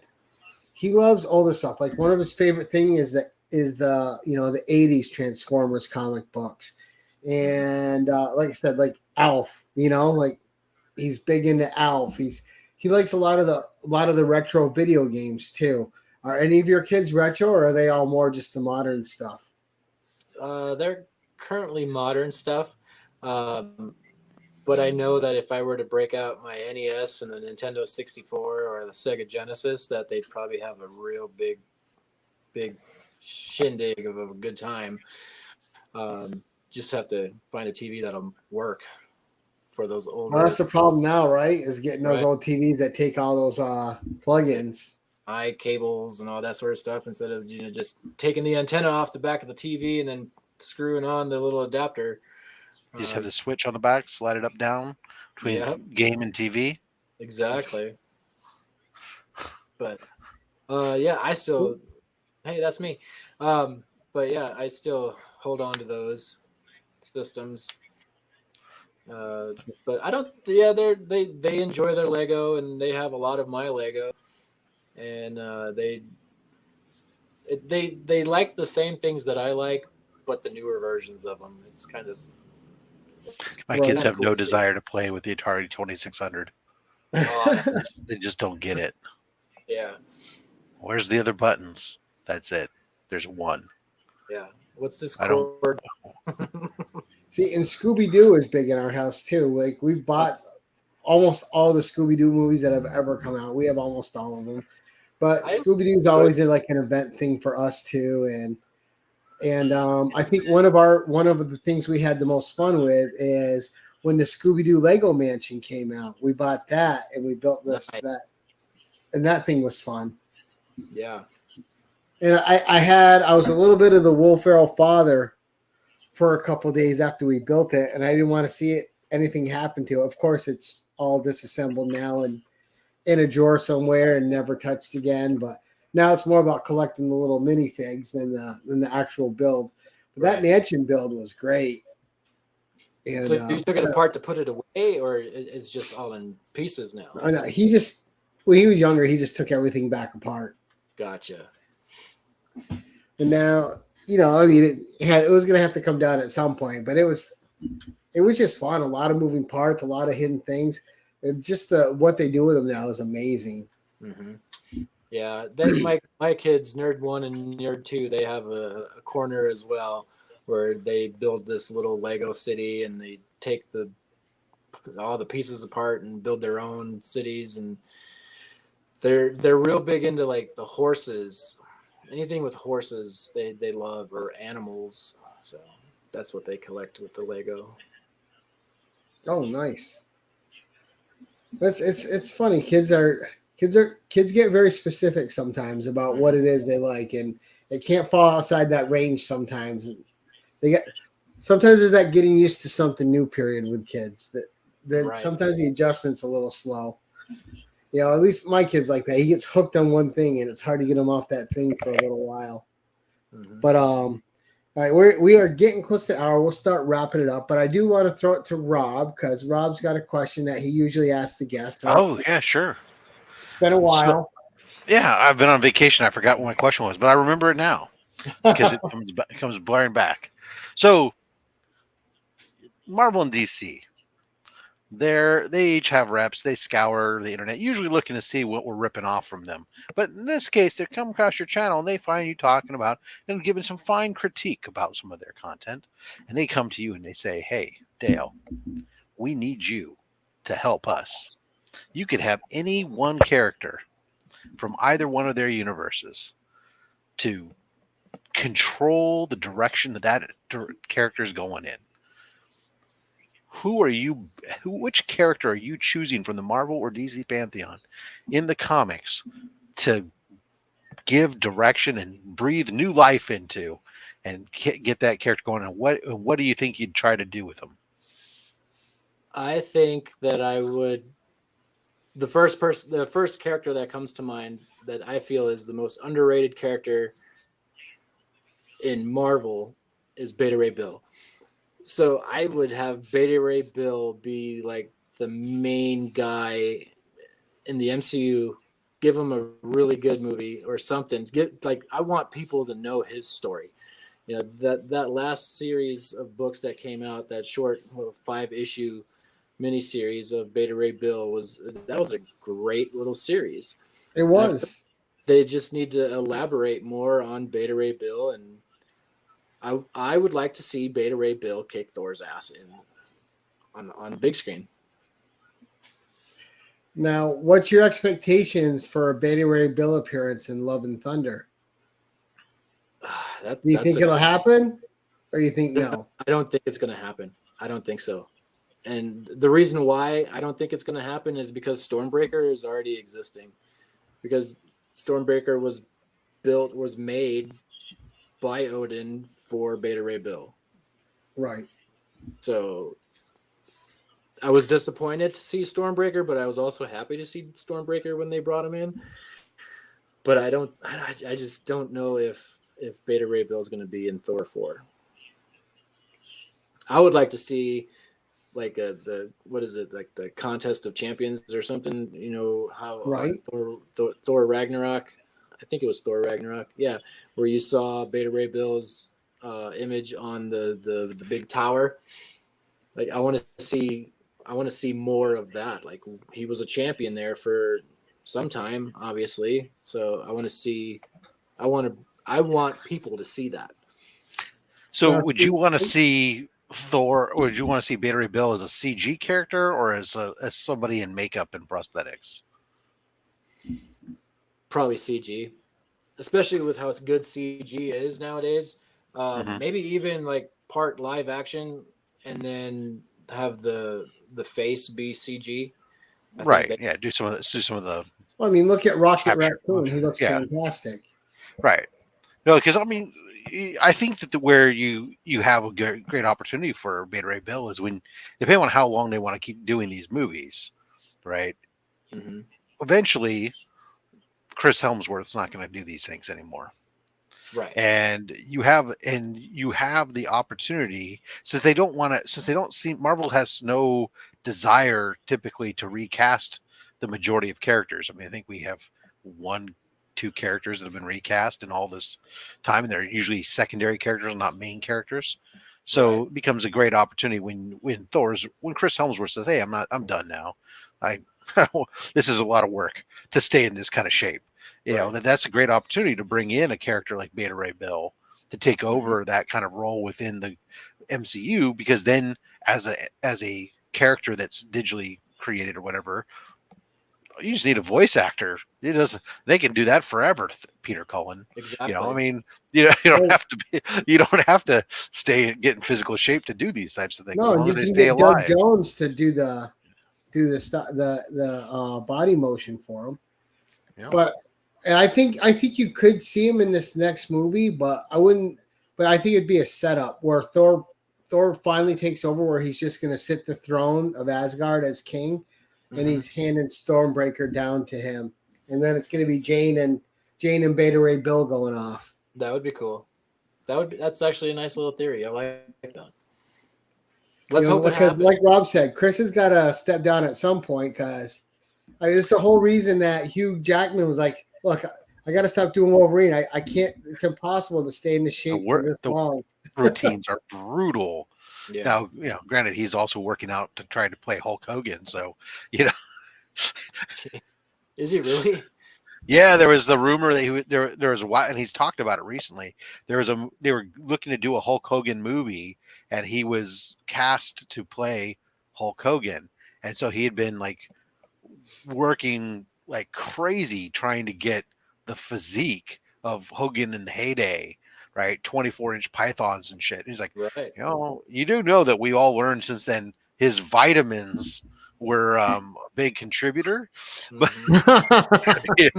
He loves older stuff. Like one of his favorite things is the the 80s Transformers comic books. And like I said, like Alf, like he's big into Alf. He likes a lot of the retro video games too. Are any of your kids retro, or are they all more just the modern stuff? They're currently modern stuff. But I know that if I were to break out my NES and the Nintendo 64 or the Sega Genesis, that they'd probably have a real big shindig of a good time. Just have to find a TV that'll work for those old. Well, that's the problem now, right? Is getting those old TVs that take all those plugins, cables, and all that sort of stuff, instead of just taking the antenna off the back of the TV and then screwing on the little adapter. You just have the switch on the back, slide it up down between game and TV. Exactly. But I still, hey, that's me. But yeah, I still hold on to those systems. But I don't. Yeah, they enjoy their Lego, and they have a lot of my Lego, and they like the same things that I like, but the newer versions of them. It's kind of. My kids have no desire to play with the Atari 2600. They just don't get it. Yeah. Where's the other buttons? That's it. There's one. Yeah. What's this cord? See, and Scooby-Doo is big in our house too. Like we bought almost all the Scooby-Doo movies that have ever come out. We have almost all of them. But Scooby-Doo's always like an event thing for us too, and I think one of the things we had the most fun with is when the Scooby-Doo Lego Mansion came out. We bought that and we built and that thing was fun. Yeah. And I was a little bit of the Will Ferrell father for a couple of days after we built it, and I didn't want to see anything happen to it. Of course, it's all disassembled now and in a drawer somewhere and never touched again, but now it's more about collecting the little minifigs than the actual build. But that mansion build was great. And, so you took it apart to put it away, or it's just all in pieces now? No, when he was younger, he just took everything back apart. Gotcha. And now, it was going to have to come down at some point, but it was just fun. A lot of moving parts, a lot of hidden things. And just what they do with them now is amazing. Mm-hmm. Yeah, then my kids, Nerd 1 and Nerd 2, they have a corner as well where they build this little Lego city, and they take all the pieces apart and build their own cities, and they're real big into like the horses. Anything with horses they love, or animals. So that's what they collect with the Lego. Oh, nice. It's funny. Kids get very specific sometimes about what it is they like, and it can't fall outside that range sometimes. Sometimes there's that getting used to something new period with kids that sometimes the adjustment's a little slow. At least my kid's like that. He gets hooked on one thing, and it's hard to get him off that thing for a little while. Mm-hmm. But all right, we are getting close to an hour. We'll start wrapping it up, but I do want to throw it to Rob, because Rob's got a question that he usually asks the guest. Right? Oh yeah, sure. It's been a while. Yeah, I've been on vacation. I forgot what my question was, but I remember it now because it comes blaring back. So, Marvel and DC, they each have reps. They scour the internet, usually looking to see what we're ripping off from them. But in this case, they come across your channel and they find you talking about and giving some fine critique about some of their content. And they come to you and they say, "Hey, Dale, we need you to help us. You could have any one character from either one of their universes to control the direction that character is going in. Which character are you choosing from the Marvel or DC pantheon in the comics to give direction and breathe new life into and get that character going? And what do you think you'd try to do with them?" I think that I would the first character that comes to mind that I feel is the most underrated character in Marvel is Beta Ray Bill. So I would have Beta Ray Bill be like the main guy in the MCU. Give him a really good movie or something. I want people to know his story. You know, that last series of books that came out, that short 5-issue miniseries of Beta Ray Bill was a great little series. It was. They just need to elaborate more on Beta Ray Bill, and I would like to see Beta Ray Bill kick Thor's ass on the big screen. Now, what's your expectations for a Beta Ray Bill appearance in Love and Thunder? Do you think it'll happen, or you think no? I don't think it's going to happen. I don't think so. And the reason why I don't think it's going to happen is because Stormbreaker is already existing. Because Stormbreaker was made by Odin for Beta Ray Bill. Right. So I was disappointed to see Stormbreaker, but I was also happy to see Stormbreaker when they brought him in. But I just don't know if Beta Ray Bill is going to be in Thor 4. I would like to see like the Contest of Champions or something, you know, how right. Thor Ragnarok, I think it was Thor Ragnarok, yeah, where you saw Beta Ray Bill's image on the big tower. Like I want to see more of that. Like he was a champion there for some time, obviously. So I want people to see that. So would you want to see Thor, or would you want to see Beta Ray Bill as a CG character or as somebody in makeup and prosthetics? Probably CG, especially with how good CG is nowadays. Maybe even like part live action and then have the face be CG. Right. Yeah. Do some of the. Well, I mean, look at Rocket Raccoon. He looks fantastic. Right. No, because I mean, I think that where you have a great opportunity for Beta Ray Bill is when, depending on how long they want to keep doing these movies, right? Mm-hmm. Eventually, Chris Hemsworth's not going to do these things anymore, right? And you have the opportunity, since they don't see, Marvel has no desire typically to recast the majority of characters. I mean, I think we have 1-2 characters that have been recast in all this time, and they're usually secondary characters, not main characters. So It becomes a great opportunity when Chris Hemsworth says, "Hey, I'm done now. This is a lot of work to stay in this kind of shape." You know, that's a great opportunity to bring in a character like Beta Ray Bill to take over that kind of role within the MCU, because then as a character that's digitally created or whatever, you just need a voice actor. They can do that forever, Peter Cullen. Exactly. You know, I mean, you don't have to get in physical shape to do these types of things, as long as they stay alive. Doug Jones to do the body motion for him. Yeah. But I think you could see him in this next movie, but I wouldn't. But I think it'd be a setup where Thor finally takes over, where he's just going to sit the throne of Asgard as king. And he's handing Stormbreaker down to him, and then it's going to be Jane and Beta Ray Bill going off. That would be cool. That's actually a nice little theory. I like that. Let's hope it happens. Like Rob said, Chris has got to step down at some point, because it's the whole reason that Hugh Jackman was like, "Look, I got to stop doing Wolverine. I can't. It's impossible to stay in the shape for this long." Routines are brutal. Yeah. Now, you know, granted, he's also working out to try to play Hulk Hogan, so you know. Is he really? Yeah, there was the rumor that there was a while, and he's talked about it recently. They were looking to do a Hulk Hogan movie, and he was cast to play Hulk Hogan, and so he had been like working like crazy trying to get the physique of Hogan in the heyday. Right, 24-inch pythons and shit. And he's like, right. You know, you do know that we all learned since then his vitamins were a big contributor, but you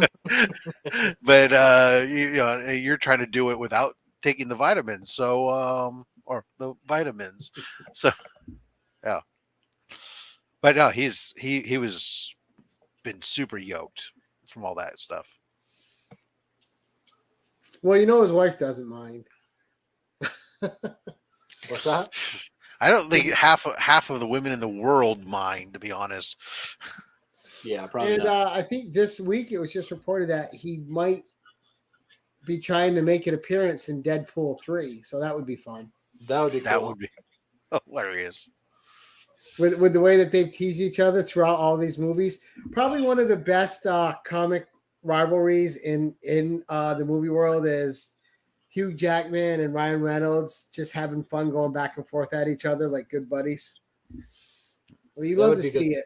know, you're trying to do it without taking the vitamins. So, or the vitamins. So, yeah. But no, he was been super yoked from all that stuff. Well, his wife doesn't mind. What's that? I don't think half of the women in the world mind, to be honest. Yeah, probably And not. I think this week it was just reported that he might be trying to make an appearance in Deadpool 3. So that would be fun. That would be cool. That would be hilarious. With the way that they've teased each other throughout all these movies. Probably one of the best comic rivalries in the movie world is Hugh Jackman and Ryan Reynolds just having fun going back and forth at each other like good buddies. Well, you love to see it.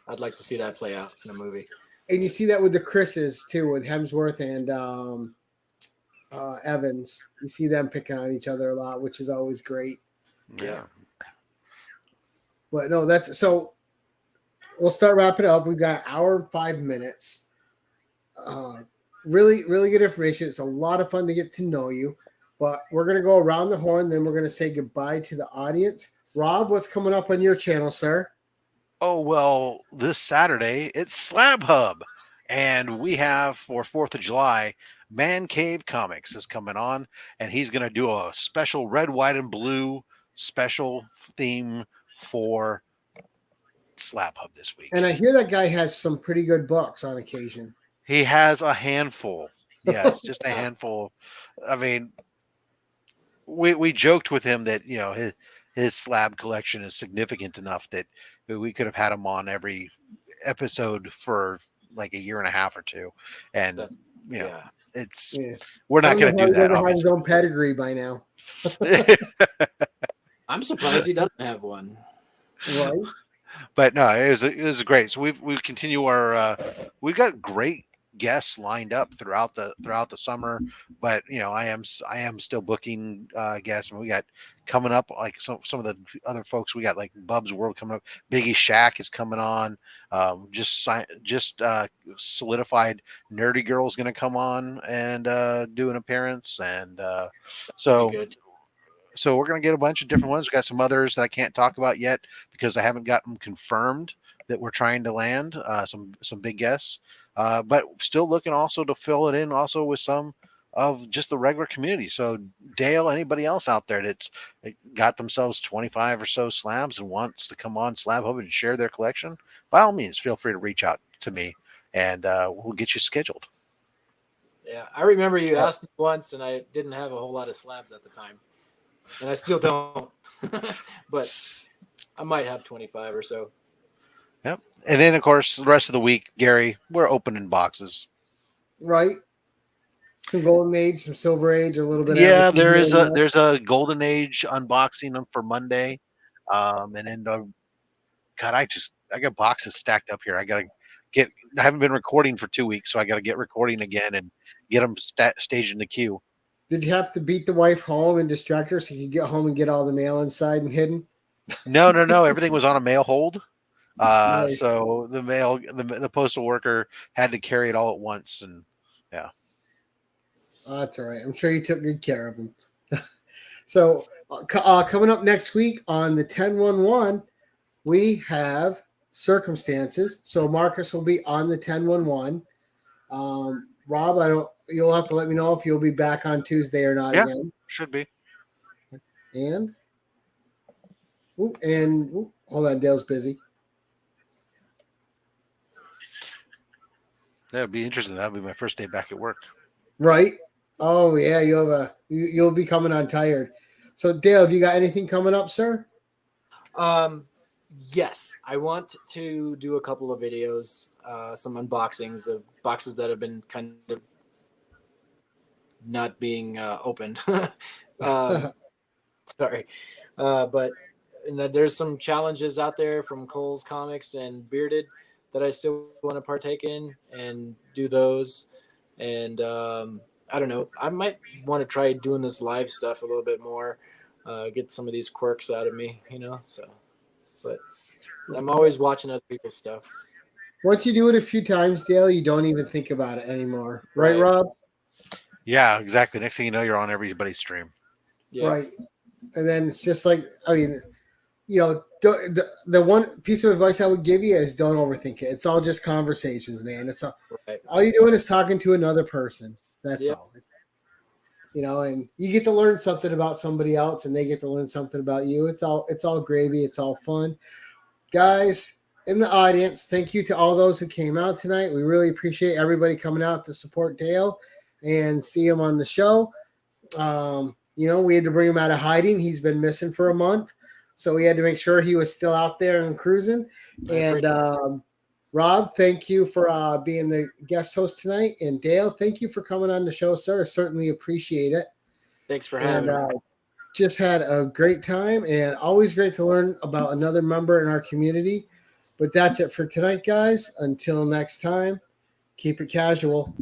I'd like to see that play out in a movie. And you see that with the Chris's too, with Hemsworth and Evans. You see them picking on each other a lot, which is always great. Yeah. But no, that's so. We'll start wrapping up. We've got an hour and 5 minutes. Really, really good information. It's a lot of fun to get to know you. But we're going to go around the horn. Then we're going to say goodbye to the audience. Rob, what's coming up on your channel, sir? Oh, well, this Saturday, it's Slab Hub. And we have, for 4th of July, Man Cave Comics is coming on. And he's going to do a special red, white, and blue special theme for Slab Hub this week. And I hear that guy has some pretty good books on occasion. He has a handful. Yes, just a handful. I mean, we joked with him that, his slab collection is significant enough that we could have had him on every episode for like a year and a half or two. And, we're not going to do that. He has his own pedigree by now. I'm surprised he doesn't have one. Right. But no, it was great. So we continue our we've got great guests lined up throughout the summer. But I am still booking guests, and we got coming up like some of the other folks. We got like Bub's World coming up. Biggie Shack is coming on. Just solidified. Nerdy Girl's going to come on and do an appearance, and So we're going to get a bunch of different ones. We got some others that I can't talk about yet because I haven't got them confirmed that we're trying to land some big guests. But still looking also to fill it in also with some of just the regular community. So Dale, anybody else out there that's got themselves 25 or so slabs and wants to come on Slab Hub and share their collection, by all means, feel free to reach out to me and we'll get you scheduled. Yeah, I remember you asked me once, and I didn't have a whole lot of slabs at the time. And I still don't, but I might have 25 or so. Yep. And then, of course, the rest of the week, Gary, we're opening boxes. Right. Some Golden Age, some Silver Age, a little bit. Yeah, there's a Golden Age unboxing for Monday. And then, God, I got boxes stacked up here. I haven't been recording for 2 weeks, so I got to get recording again and get them staged in the queue. Did you have to beat the wife home and distract her so you could get home and get all the mail inside and hidden? No. Everything was on a mail hold. Nice. So the postal worker had to carry it all at once. And yeah. That's all right. I'm sure you took good care of them. So coming up next week on the 10-1-1, we have Circumstances. So Marcus will be on the 10-1-1. Rob, you'll have to let me know if you'll be back on Tuesday or not again. Should be. And hold on, Dale's busy. That'd be interesting. That'll be my first day back at work. Right. Oh yeah, you'll be coming on tired. So Dale, have you got anything coming up, sir? Yes, I want to do a couple of videos, some unboxings of boxes that have been kind of not being opened. Sorry. But there's some challenges out there from Cole's Comics and Bearded that I still want to partake in and do those. And I don't know, I might want to try doing this live stuff a little bit more, get some of these quirks out of me, so. But I'm always watching other people's stuff. Once you do it a few times, Dale, you don't even think about it anymore. Right, Rob? Yeah, exactly. Next thing you know, you're on everybody's stream. Yeah. Right. And then it's just like, don't the one piece of advice I would give you is don't overthink it. It's all just conversations, man. It's all you're doing is talking to another person. That's all. You know, and you get to learn something about somebody else, and they get to learn something about you. It's all gravy. It's all fun, guys. In the audience, thank you to all those who came out tonight. We really appreciate everybody coming out to support Dale and see him on the show. You know, we had to bring him out of hiding. He's been missing for a month, so we had to make sure he was still out there and cruising. And Rob, thank you for being the guest host tonight. And Dale, thank you for coming on the show, sir. Certainly appreciate it. Thanks for having me. Just had a great time, and always great to learn about another member in our community. But that's it for tonight, guys. Until next time, keep it casual.